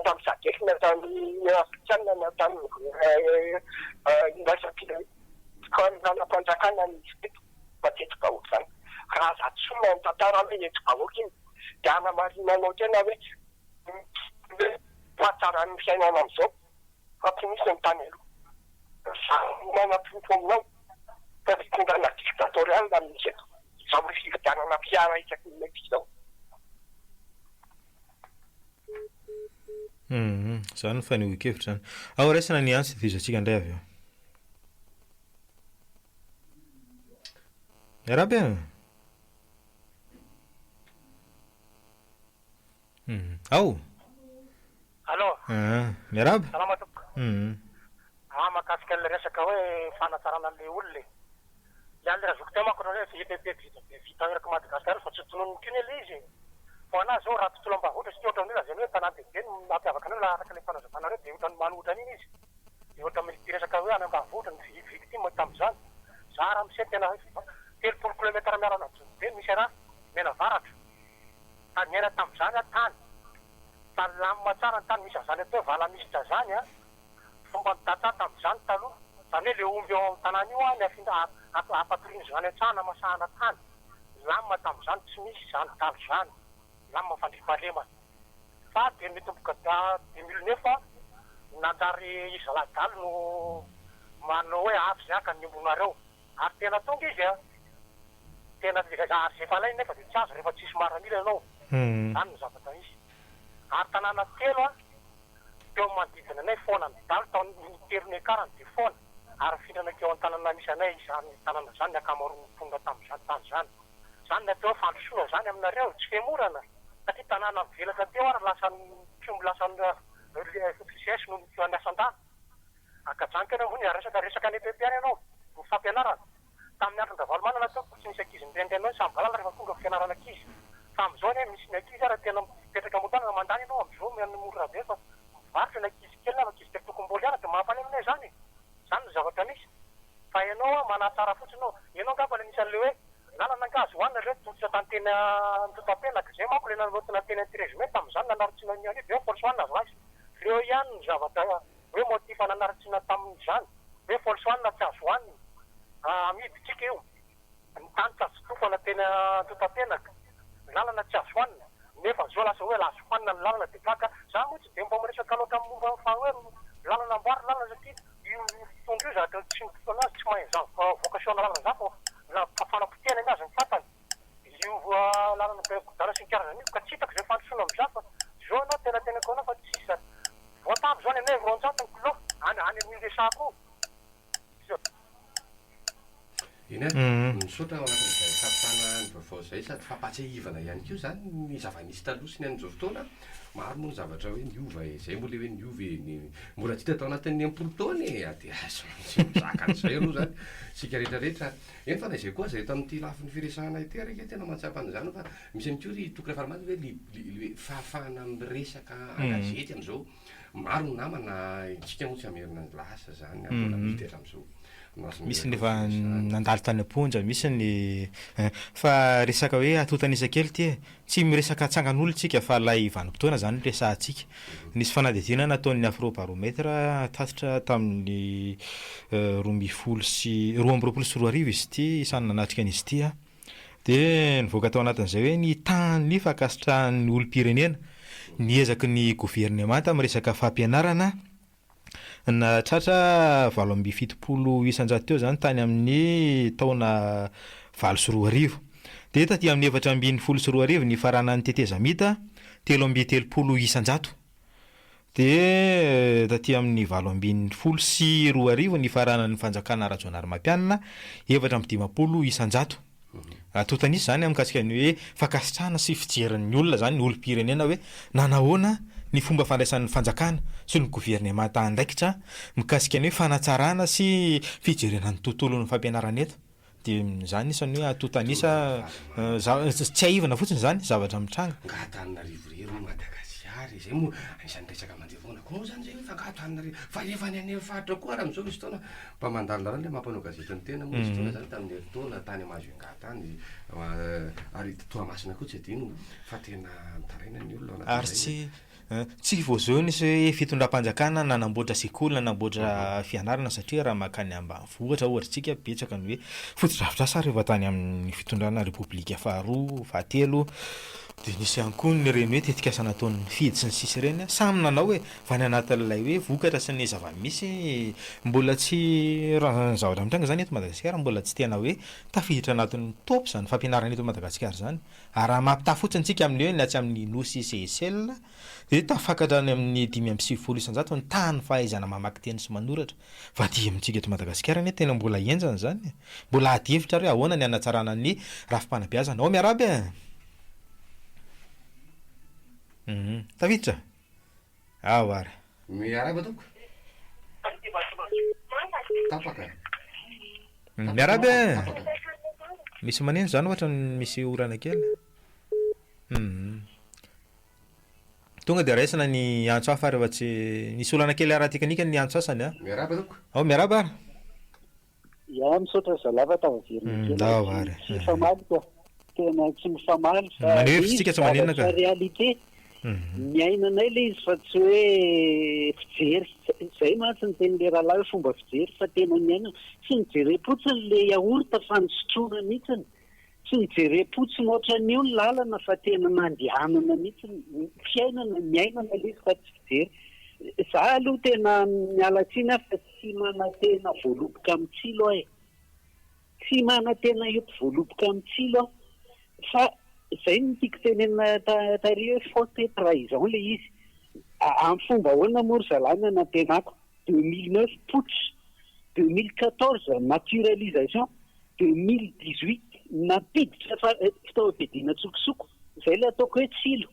D: tamin'ny sadek na tamin'ny afrikana na tamin'ny indraisapila fanongana mpanjakana misy teto fa tsy etsy vahoaka zany raha zatsoma ny tantara hoe etsy vahoaka iny dia anamarinanao tena hoe mahatsara ny fiainana amin'izao fa tsy misy ny tany aloha zany manapinto aminao fa fitondrana dictatorial na misy eto za hoe fividianana fiara isaky ny mety izao
A: zany ny fanehoan-kevitra zany ao raisina ny ansy dizatsika indray avy eo miarabe ao
E: allo
A: miaraba
E: salama toko makasika le resaka hoe fanasarana le olona
D: Yandra zokotema ko re vita eraka Madagasikara fa tsy tonono kiny le izy. Fa ana zao raha tolom-bahoaka sy ohatra amin'io zany hoe tanàna be mampiavaka anao la araka le fanazavana reo dia ohatran'ny manohitra an'iny izy. Dia ohatra miresaka hoe any ambanivohitra ny victime tamin'izany. Za raha misy tena 30 kilomètre miarana be misy raha mena varatra. Tany miaina tamin'izany tany. Tany lamina tsara ny tany misy azany atao vala misitra zany a. Fomba mitatsa tamin'izany taloha. Zany hoe le omby ao amin'ny tanàna io a ny afinda apatoriany zany an-tsana masahana tany. Lamina tamin'izany tsy misy zany talo zany. Lamina fandriam-pahalemana. Fa dia mitomboka 2009 nanjary Izaladalo no manao hoe avy zaka ny ombonareo. Ary tena tonga izy a. Tena ary efa alainy nefa dia tsy azo rehefa tsisy maramila ianao. Zany ny zavatra izy. Ary tanàna telo a teo manodidina anay foana ny dalo taon'ny terony akarany dia foana. Ary fihinana keo an-tanàna misy anay izany tanàna zany ny akamaroany tonga tamin'izany tany zany. Zany natao fandrosoana zany aminareo tsy fiemorana. Satria tanàna mivelatra teo ary lasa fomba lasa fisesy no fiasan-tany. Akajanka moa ny resaka ny EPPR ianao ny fampianarana. Tamin'ny andro Ndavalomanana natao tsy misy ankizy mirendrenao samby lalana rehefa tonga fianarana ankizy. Fa amin'izao ne misy ny ankizy ary tena mipetraka montana mandany ianao amin'izao mianamora be fa varotra ny ankizy kely na ankizy telo tokom-boly ihany dia mahampany aminay zany. Zany ny zavatra misy. Fa ianao manatsara fotsiny ianao ngamba le misy an'le hoe lalana ankazo hoanina ireo tontsa tanteny Totapenaka izay manko le nanotina teny Térezimé tamin'izany nanaritsiana ny anio dia force hoanina azo azy. Ireo ihany ny zavatra hoe motifa nanaritsiana tamin'izany hoe force hoanina tsy azo hoanina. Amiditsika io ny tany tsy azo tofana teny Totapenaka lalana tsy azo hoanina nefa zao lasa hoe azo hoanina ny lalana dia kaka za moa tsy dia mba miresaka loatra momba fa hoe lalana amboary lalana satria io tonga io zavatra tsy mitokana azy tsy mahay zany vocation lalana za fa fanapotena ny azy ny fatany io lalana dala sy ny karazana io ka tsy hitako izay fandrosoana amin'izany fa zao anao tena kaona fa tsisy zany voatavo zany anay ronjato ny kilo any amin'ny resako
C: iny misaotra ao anatin'izay fampitana ny vaovao zay sady fampatsiahivana ihany koa zany ny zava-nisy taloha sy ny an'izao fotoana maro moa ny zavatra hoe niova zay moa le hoe niova mbola tsy tatao anatin'ny am-polotony dia azo tsy mizaka an'izay aloha zany sika rehetrarehetra eny fa na izay koa zay tamin'ity lafin'ny firesahana ity araka tena mahatsapa an'izany fa misy an'ikory toky rehefa maromaro hoe fahafahana miresaka angazety amin'izao maro ny namana tsika moa tsy hamerina ny lasa zany mbola mity hatramin'izao
A: misy nefa nandalo tany amponja misy ny fa resaka hoe atotanisa kely ty tsy miresaka tsangan'olo tsika fa lay vanim-potoana zany resahantsika nisy fanadihadiana nataon'ny afrobarometra tatitra tamin'ny 2010 sy 2024 izy ity isany nanatrika an'izy ity a dia nivoaka tao anatin'izay hoe ny tany fakasitrahan'ny olo-pirenena niezaky ny gouvernemanta miresaka fampianarana na tratra 770 teo zany tany amin'ny taona 2024 dia taty amin'ny 424 ny farana ny tetezamita 330 dia taty amin'ny 724 ny farana ny fanjakana rajonary mampianana 450 atotanisy zany amikasika ny hoe fakasitrahana sy fijeran'ny olona zany ny olo-pirenena hoe nanahoana ny fomba fandraisan'ny fanjakana sy ny gouvernemanta andraikitra mikasika ny hoe fanatsarana sy fijerenan'ny tontolo ny fampianarana eto dia zany isany hoe atotanisa tsy ahivana fotsiny zany zavatra mitranga
C: ngatanarivorero Madagasikara zay moa anisan'ny resaka mandevona koa zany zay fa ngatanarivo fa efa ny any faritra koa raha amin'izao misy taona mba mandalo rano le mampanao gazety ny tena moa misy taona zany tamin'ny herintaona tany Amazongata any ary Toamasina koa tsy adino fa tena mitaraina ny olona
A: ary tsy voazao nisy hoe fitondram-panjakana nanamboatra sekoly nanamboatra fianarana satria raha makany ambanivohitra ohatritsika betsaka ny hoe foto-dravitra sa rehefa tany amin'ny fitondrana repoblika faharoa fahatelo dia nisy ihany koa ny reny hoe tetikasa nataon'ny fidy sy ny sisy ireny samy nanao hoe fa ny anatin'ilay hoe vokatra sy ny zava-misy mbola tsy raha zavatra mitranga zany eto Madagasikara mbola tsy tena hoe tafiditra anatin'ny top zany fampianarana eto Madagasikara zany ary raha mampitafotsiny tsika amin'ny hoe na tsy amin'ny nosy CSL dia tafakatra any amin'ny 5.9 ny tany fahaizana mamaky teny sy manoratra va dia amintsika eto Madagasikara ne tena mbola enjana zany mbola adihevitra hoe ahoana ny anatsarana ny rafi-panabeazana ao miaraby tafiditra ao ary
C: miaraby atoko tapaka
A: miaraby Misy maneno zany ohatra misy orana kely. Tonga dia raisina ny antso hafa rehefa tsy nisy olana kely ara-teknika ny antso asany a.
C: Miaraba toko.
A: Ao miaraba ara.
F: Ya misaotra zalava tavavirina
A: Davary.
F: Tsy mifamaly koa. Tena tsy mifamaly fa
A: Maneho fitsika tsy maninona ka.
F: Réalité. Miainanay le izy fa tsy hoe fijery zay mantsy ny teny le rahalahy fomba fijery fa tena miaina tsy nijerepotsiny le yaourt fa nisotroana mihitsiny. Tsy nijerepotsiny ohatran'io ny lalana fa tena nandehanana mihitsiny fiainana miainana le izy fa tsy fijery. Za aloha tena miala tsiny fa tsy mana-tena voaloboka amin'ny tsilo aho. Tsy mana-tena eto voaloboka amin'ny tsilo aho. Fa zay no tiako tenenina tary hoe faute trahison le izy. Amin'ny fomba ahoana moa ry zalana nampianako 2009 putsch, 2014 naturalisation, 2018 napiditra fitaovam-piadiana tsokosoko. Zay le ataoko hoe tsilo.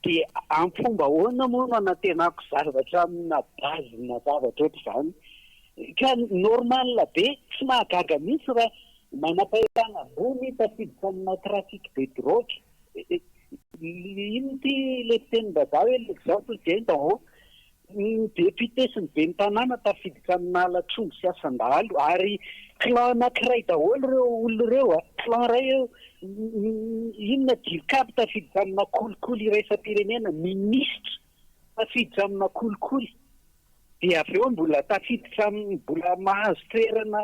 F: Dia amin'ny fomba ahoana moa no nampianako zavatra amina bazina zavatra ohatr'izany. Ka normal be, tsy mahagaga mihitsy raha manam-pahitana ambony tafiditra amina trafic de drogue. Ino ty le fitenim-bazaha hoe l'exemple tient en haut. Ny député sy ny ben'ny tanàna tafiditra amina latromby sy asandalo ary clan anankiray daholo ireo olona ireo a. Clan iray eo inona dirikabo tafiditra amina kolikoly iraisam-pirenena, ministra tafiditra amina kolikoly. Dia avy eo mbola tafiditra mbola mahazo toerana,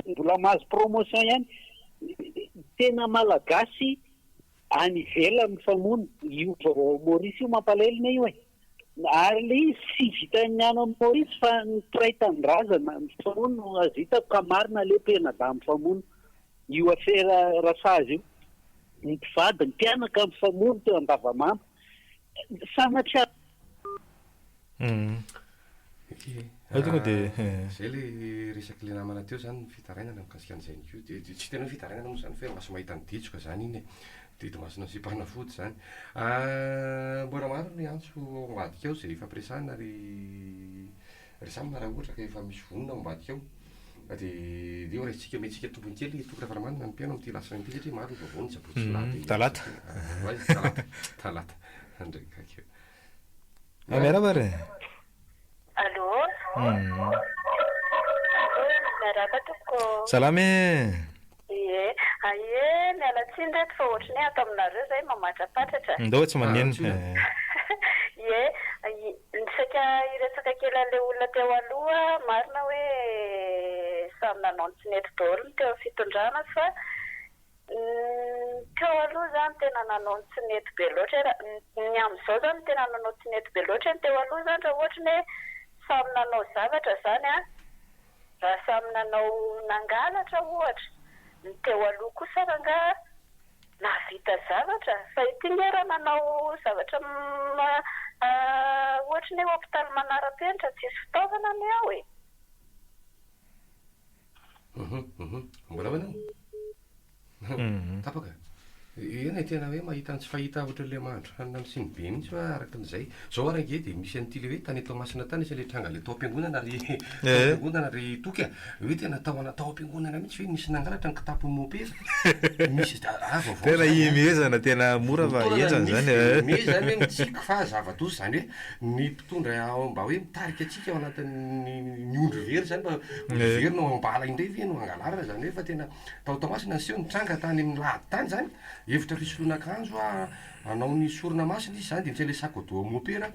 F: mbola mahazo promotion ihany. Tena malagasy any ivelany famono. Io vao Maurice io mampalahelo io e. Ary le izy tsy vita ny any Maurice fa ny mpiray tanindrazana mifamono azo hitako ka marina le penada mifamono. Io afera rasazy io. Ny mpivady ny mpianaka mifamono teo Andavamamba. Sanatria.
C: Zay le resaky le namana teo zany ny fitarainana mikasika an'izay ny kio. Dia tsy tena fitarainana moa zany fa maso mahita ny ditsoka zany iny e. Dia masona sy mpanafody zany. Mbola maro ny antso ambadika ao izay fampiresahana ry samina raha ohatra ka efa misy vonona ambadika ao. Dia eo raisitsika metsika tompony kely tokotra faramanina ny mpiano amin'ity lasana ity satria maro ny vavony sabotsy laty.
A: Talata.
C: Talata. Andraika keo.
A: Miaraba re.
H: Allô? Miaraba toko.
A: Salama e.
H: Ie, miala tsiny reto fa ohatry ny ato aminareo zay mamatrapatratra.
A: Ndao tsy maneno.
H: Ie, nisaka iresaka kely an'ilay olona teo aloha, marina hoe samy nanao ny tsinety daholo ny teo fitondrana fa teo aloha zany tena nanao ny tsinety be loatra. Ny amin'izao zany tena nanao tsinety be loatra ny teo aloha zany raha ohatry ny samy nanao zavatra zany a, raha samy nanao nangalatra ohatra. Ny teo aloha kosa ranga navita zavatra fa ity ngera nanao zavatra ohatra ny hôpitaly manara-penitra tsisy fitaovana ny ao e.
C: Mbola manao tapaka. Ena tena hoe mahita ny tsy fahita ohatran'le mahandro hanina sy ny be mihitsy fa araka an'izay. Zao arake dia misy an'ity le hoe tany eto Masina tany isy le tranga le tao am-piangonana ry am-piangonana ry toky a. Hoe tena tao am-piangonana mihitsy hoe misy nangalatra ny kitapon'ny mopera. Misy
A: tena imezana tena mora fa enjana zany.
C: Me zany hoe mitsiky fa zava-doza zany hoe ny mpitondra mba hoe mitarika antsika ao anatin'ny ondro very zany mba very no ambala indray ve no angalarana zany hoe fa tena tao Masina ny seho ny tranga tany amin'ny lahady tany zany. Hevitra risolonan-kanjo anao ny sorona masina izy zany dia tsy le sakodo mopera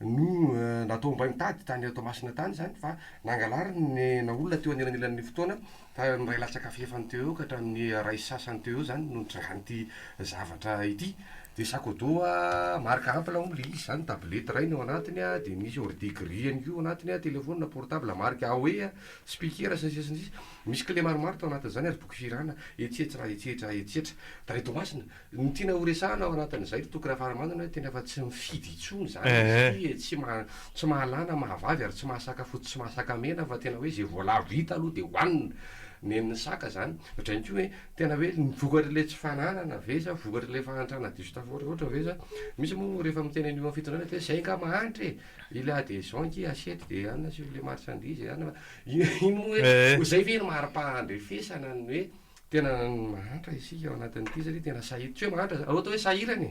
C: no natao mba mitady tany atao Masina tany zany fa nangalarany na olona teo anelanelan'ny fotoana miray latsaka fefany teo eo ka hatramin'ny ray sasany teo eo zany no nitrangan'ity zavatra ity. Dia sakodoa marika ampla moa le izy zany tablety ray no anatiny a, dia misy ordi gris ihany koa anatiny a, telefônina portable marika AOE, speaker sy ny sisa ny sisa. Misy clé maromaro tao anatin'izany ary boky firana etsetra etsetra etsetra. Tany eto Masina ny tiana horesahana ao anatin'izay toky raha faramanana hoe tena fa tsy mifidy intsony zany, tsy mahalana mahavavy ary tsy mahasaka fotsy tsy mahasaka mena fa tena hoe zay voalavo hita aloha dia hohanina nen'ny saka zany. Ohatra ihany koa hoe tena hoe vokatra le tsy fananana veza, vokatra le fahantrana diso ohatra veza. Misy moa rehefa mitenenio amin'ny fitondrana hoe zay nga mahantra e, il a des gens qui achètent des sur les marchandises ino moa hoe zay ve no mari-pahandrefesana ny hoe tena mahantra isika ao anatin'ity satria tena sahira tsy hoe mahantra ohatra hoe sahirany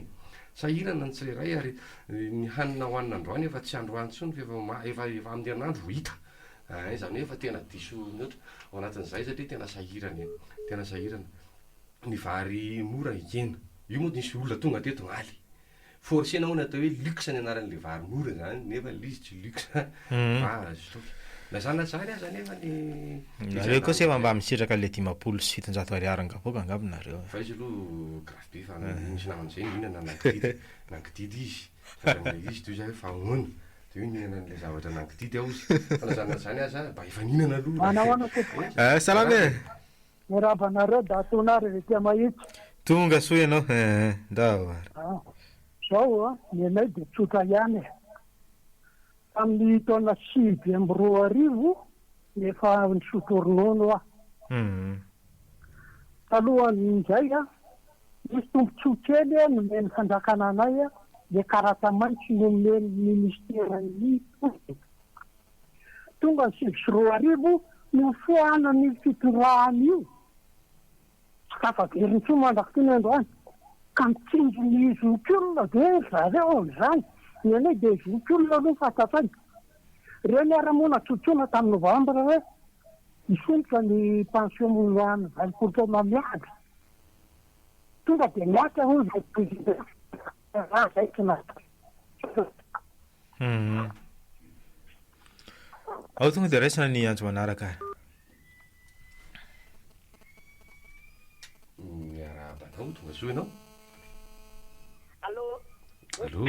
C: sahirana ny tsirairay ary ny hanina hoanina androany efa tsy androany tsony fa efa amin'ny herinandro hita zany hoe efa tena diso mihoatra ao anatin'izay satria tena sahirana tena sahirana ny vary mora ikena io moa nisy olona tonga teto gnaly forcena hono atao hoe luxe ny anaran'le vary mora zany nefa lizy tsy luxe stoky na zany zany aza nefa ny
A: nareo koa sefa mba misitraka le 500 ariary angaboka angamba nareo
C: fa izy aloha grave be fa misy naman'izay mihinana nankididy izy izy toy zay fa hono de io mihinana an'le zavatra nankididy ao izy fa na zany na zany aza mba efa nihinana aloha
A: salame
I: mirabanareo da atonary rehetia mahitsy
A: tonga soa ianao ndavary
I: zao nenay de tsotra ihany amin'ny taona 5 efa nisotro ronono talohan'izay misy tombontsoa kely nomeny fandrakana anay le karata maitso nomeny ministerany tonga ny 5 no foana ny fitondrahany io sakafaveriny tso mandraky tony androany ka mitsinjo ny zokiolona de zareo zany nenay de zokiolona aloha fatatany reny ara-mona tsotsona tamin'ny novambra hoe isonitra ny pension monoany valopolo mamiady tonga de miaka ho zay président zay tona
A: ao tonga de raisina ny anjo manaraka
C: miarabanao tonga soa ianao
H: allo
C: allo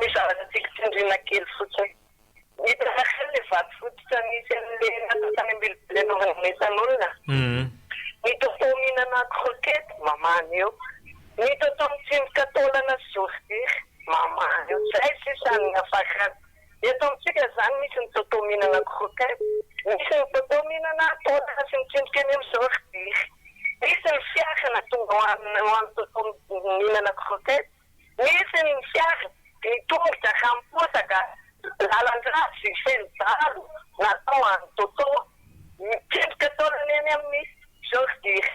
H: ny zavatra tiako tsindrina kely fotsiny hitana le vaty fototra misy an'le natatany ambilbilanaovanesan'olona nitotao mihinana croquette mamany eo nitotao mitsinjika taolana zordiry mamany eo zay sisany afakany eto amitsika zany misy nitotao mihinana croquette misy nitotao mihinana taolana sy mitsinjika eny amin'ny zordiry misy ny fiarana tonga hoan'ny totao mihinana croquette misy ny fiara nitongotra kamposaka lalan-drasy felidalo natao any totao mitsinjika taolana eny amin'ny zordiry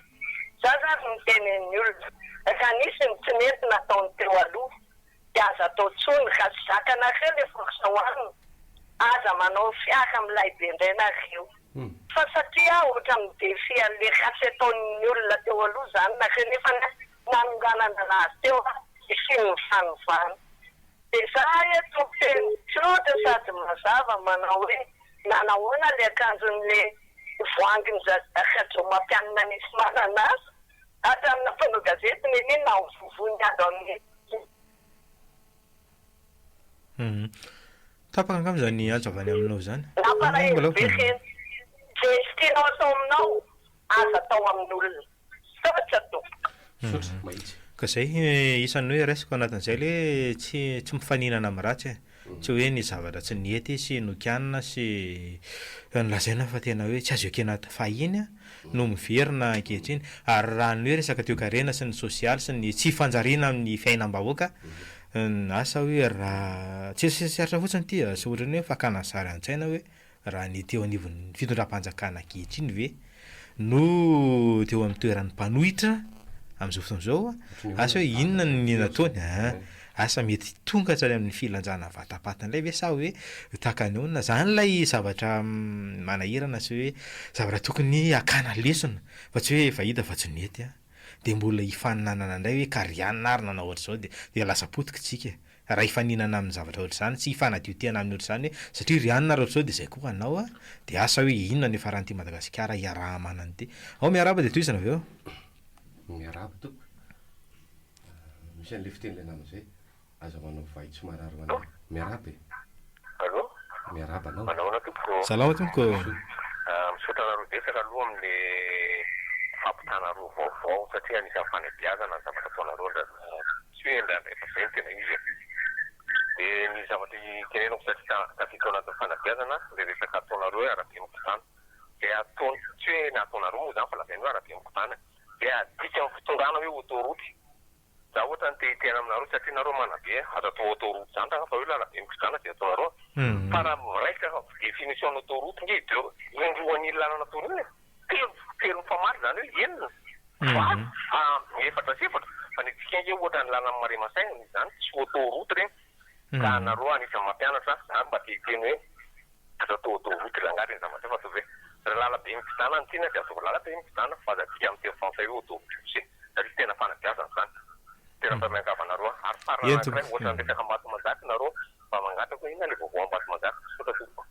H: za zany mitenen'ny olona ka nisy ny tsy mety nataony teo aloha de aza atao tsony ka sy zakanareo le forsa hoaniny aza manao fiaka amilay be indray nareo fa satria ohatra midefy an'le ratsy ataon'ny olona teo aloha zany nareo nefa nanonganana anazy teo isy mifanovany de za eto teny tsotra sady mazava manao hoe nanahoana le akanjon'le voanginy zazakadro mampianina nisy mananazy atramina mpanao gazety neny na vovony ado amin'ny
A: tapaka angamba zany anjo avy any aminao zany
H: namparabeeny de sy tianao atao aminao aza atao amin'olona sotra tompoko
A: ka zay isan'ny hoe resiko anatin'izay le tsy mifaninana amin'ny ratsy tsy hoe ny zavatra tsy niety sy nokianina sy nolazaina fa tena hoe tsy azo ekena fahiny no miverina ankehitriny ary raha ny hoe resaka toekarena sy ny sosialy sy ny tsy fanjariana amin'ny fiainam-bahoaka asa hoe raha tsy siaritra fotsiny ty sy ohatrany hoe fakana zary an-tsaina hoe raha ny teo anivon'ny fitondram-panjakana ankehitriny ve no teo amin'ny toeran'ny mpanohitra am'izao fotoan'izao asa hoe inona ny nataony asa mety tonga tsary amin'ny filanjana vatapatin'ilay ve sa hoe takany onona zany lay zavatra manahirana sy hoe zavatra tokony akana lesona fa tsy hoe vahita fa tsy nety de mbola hifaninanana indray hoe karianina ary nanao ohatr'izao de lasa potika tsika raha hifaninana amin'ny zavatra ohatr' zany tsy hifanadiotiana amin'ny ohatr' zany hoe satria rianina raha ohatr'izao de zay koa anao de asa hoe inona ny faran'ity Madagasikara iaraha-manany ty ao miaraba de toizana avy eo
C: miaraba toko misy an'le fiteny le namazay aza manao vahitsy marary manao miaraba
E: allo
C: miaraba anao
E: manaona tompoko
A: salama tompoko
E: misaotra nareo desaka aloha amin'le fampitana roa vaovao satria anisany fanabeazana ny zavatra ataonareo tsy hoe ndrandrefa zay ny tena izy de ny zavatra tenenako satria tafito anatin'ny fanabeazana le resaka ataonareo hoe arabe mikotana de ataony tsy hoe nataonareo moa zany fa lazainy hoe arabe mikotana de adika amin'ny fitondrana hoe autoroute za ohatra ny tehitena aminareo satria nareo manabe aza atao autoroute zany raha fa hoe larabe mikotana de ataonareo fa raha raika definition autoroute nge de indroan'ny lalana torinina telo feno famary zany hoe enina fa efatra sefatra fa ny tsika ohatra ny làna Mariamasaina zany tsy autoroute regny ka nareo anisany mampianatra zany mba titeny hoe autoroute langary ny zavatra fa tovy hoe lalabe mipitana ny tiana dia atao lalabe mipitana fa zatika amin'ny teny français hoe autoroute satria tena fanabeazana zany tena mpamiankavanareo ary farany ohatra ny resaka Ambatomandaka nareo mba mangataka hoe inona le vaovao Ambatomandaka sota tompoko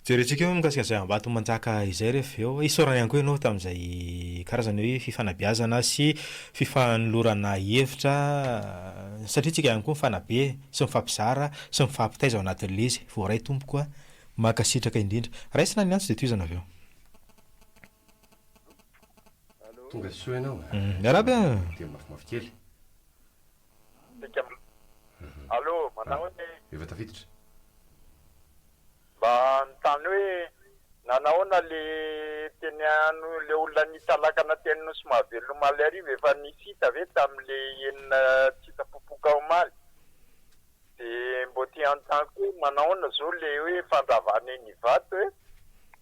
A: jerentsika eo mikasika zay Ambatomandaka izay rehefa eo isorana ihany koa ianao tamin'izay karazany hoe fifanabeazana sy fifanolorana hevitra satria tsika ihany koa mifanabe sy mifampizara sy mifampitaiza ao anatin'le izy voaray tompo koa makasitraka indrindra raisina ny antso dia toizana avy eo
C: tonga soa ianao
A: miarabe
C: dia mafimafy kely
E: allo manao
C: efa tafiditra
E: mba nitany hoe nanaona le tenyano le olona nitalakana tenino sy mahaveloma le ariva efa nisita ve tam'le enina tsitapopoka omaly de mbo ty antanko hoe manaona zao le hoe fandravana eny ivato hoe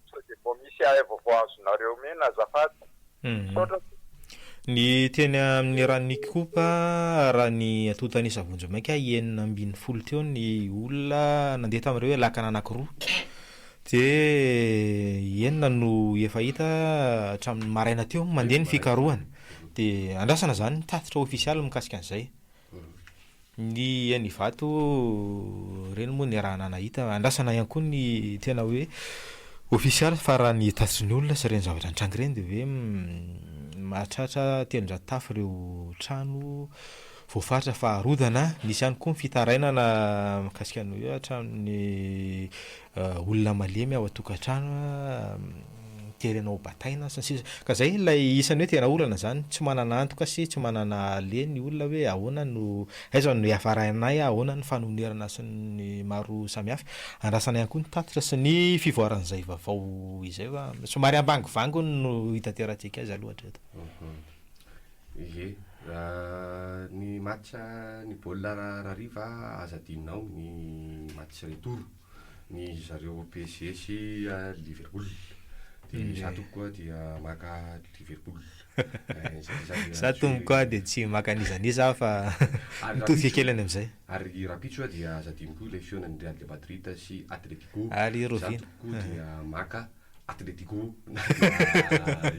E: so de mbo misy vaovao azonareo mena azafady
A: ny teny amin'ny ranikopa raha ny atotany savonjo mainka 9 teo ny olona nandeha tamin'ireo hoe lakana anankiroa dia enina no efa hita hatramin'ny maraina teo mandeha ny fikarohana dia andrasana zany tatitra ofisialy mikasika an'izay ny eny ivato reny moa ny raha nanahita andrasana ihany koa ny tena hoe ofisialy fa raha ny tatitry ny olona sy reny zavatra nitrangy reny dia hoe mahatratra 300 ireo trano voafaritra fa harodana nisy ihany koa fitarainana mikasika ny hoe hatramin'ny olona malemy ao atokantrano terenao bataina ka zay ilay isany hoe tena olana zany tsy manana antoka sy tsy manana le ny olona hoe ahoana no aiza no hiafarainay ahoana ny fanonerana sy ny maro samihafa andrasana ihany koa ny tatitra sy ny fivoaran'izay vaovao izay fa somary ambangivango no hitaterantsika azy aloha hatreto
C: ie ny match ny baolina rariva azadinao ny match retour ny zareo PSG sy Liverpool dia za tombo koa dia maka Liverpool
A: za tombo koa dia tsy maka nizaniza fa mitovy kekelany amin'izay
C: ary rapitso dia azadiny koa ilay fionan'ny Real de Madrid sy Atletico
A: ary rovina
C: za tombo koa dia maka Atletico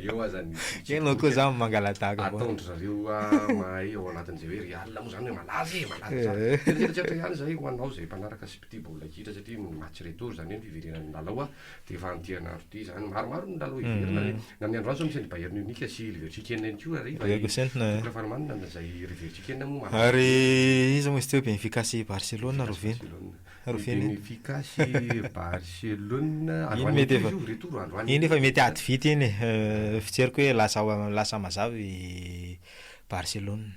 C: eo azany
A: enao koa za mangalataka
C: ataondry zareo mahay ao anatin'izay hoe Real moa zany hoe malaza teratreratra ihany zay ho anao zay mpanaraka sy pity baolina kitra satria match retour zany hoe fiverenan'ny lalao dia efa amin'tiana ity zany maromaro ny lalao iverina na amin'ny andro azo misy ny Bayern Munich sy Leverkusen ihany koa ary fa manana zay Leverkusen moa
A: ary izy moa izy teo Benfica sy Barcelona rovina
C: Benfica sy Barcelona
A: iny efa mety ady vita iny fitseriko hoe lasa mazavy Barcelona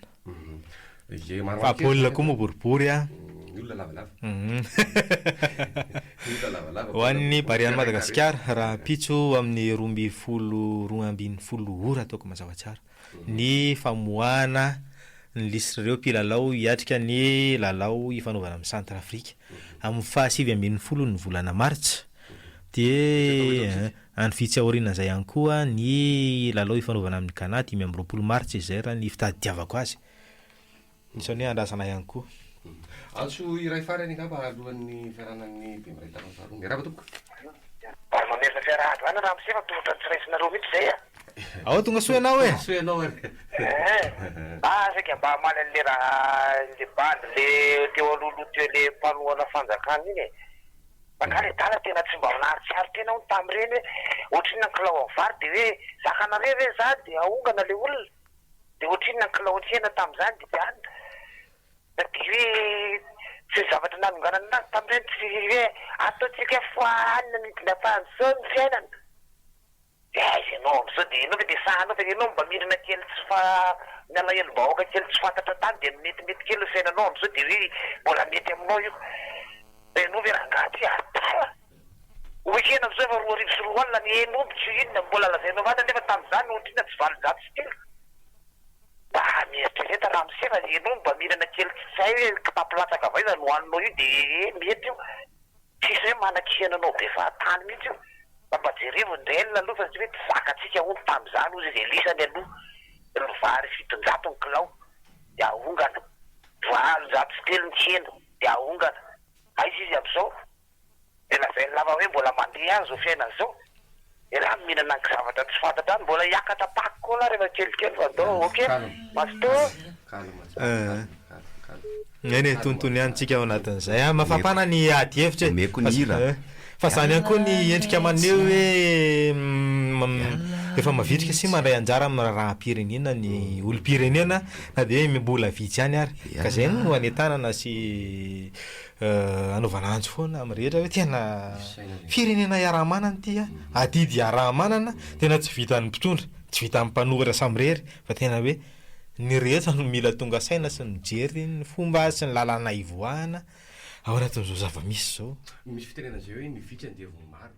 A: fa baolina koa moa boribory ho an'ny Barian'i Madagasikara raha pitso amin'ny 12 ora ataoko mazava tsara ny famoahana ny lisireo mpilalao hiatrika ny lalao ifanaovana amin'ny Centrafrika amin'ny 7 ny volana Martsa dia any vitsy aoriana zay ihany koa ny lalao ifanaovana amin'ny Ghana 5 Martsa izay raha ny fitadiavako azy isany hoe andrasana ihany koa
C: antso iray farany ngamba alohan'ny fiaranan'ny Bemiray Faharoa miarahaba tomboka
E: mamerina fiarahady vana raha misefa tongotra ny tsiraisinareo mihitsy zay
A: ao tonga soa ianao e
C: soa ianao
E: saika mba maly an'le raha le bandy le teo alolo teo le mpanoana fanjakana iny makany dala tena tsy mba minaritsiary tena ho tamin'ireny hoe ohatriny nankilao amin'ny vary dia hoe zakanareo ve za dia ahongana le olona dia ohatriny nankilao otrihana tamin'izany dia diana dia hoe tsy zavatra nanonganana anazy tamin'ireny tsy hoe ataotsika foanina midina fahan'izao ny fiainana dia aiza ianao amin'izao dia ianao fa dia sahanao fa ianao mba mirana kely tsy fa mialahelom-bahoaka kely tsy fantatra tany dia metimety kely ny fiainanao amin'izao dia hoe mbola mety aminao io ianao ve rangaty atala oekena amin'izao efa 2 sy 4 alina ny enomby tsy inona mbola lazainao vata nefa tamin'izany ohatrina tsy 7 sy telo mba mieritrereta raha misefa ianao mba mirana kely tsy say hoe kitapilatsaka avaiza no hoaninao io dia mety io tsisy hoe manan-kiananao be fahatany mihitsy io
D: mampajerevondraelona aloha fa tsy hoe zakatsika ono tamin'izany ozy izay lisany aloha rovary 700 kilao de ahongana 330 de ahongana aizy izy am'izao tena velona lava hoe mbola mandeha any zao fiainana zao e raha mihinana anky zavatra tsy fantatra any mbola hiakatra paky koa la rehefa kelikely fa do ok masto
A: eny tontony antsika ao anatin'izay mafapana ny ady hevitra
C: meko ny hira
A: fa zany ihany koa ny endrika maneho hoe efa mavitrika sy mandray anjara amin'ny raha-pirenena ny olo-pirenena na de mbola vitsy ihany ary ka zay no anetanana sy anaovana anjo foana amin'ny rehetra hoe tena firenena iarahamanana ty adidy iarahamanana tena tsy vitan'ny mpitondra tsy vita amin'ny mpanoratra samirery fa tena hoe ny rehetra no mila tonga saina sy mijery ny fomba sy ny lalàna ivoahana ao anatin'izao zava-misy zao
C: misy fitenena zay hoe ny vitsy andevo maro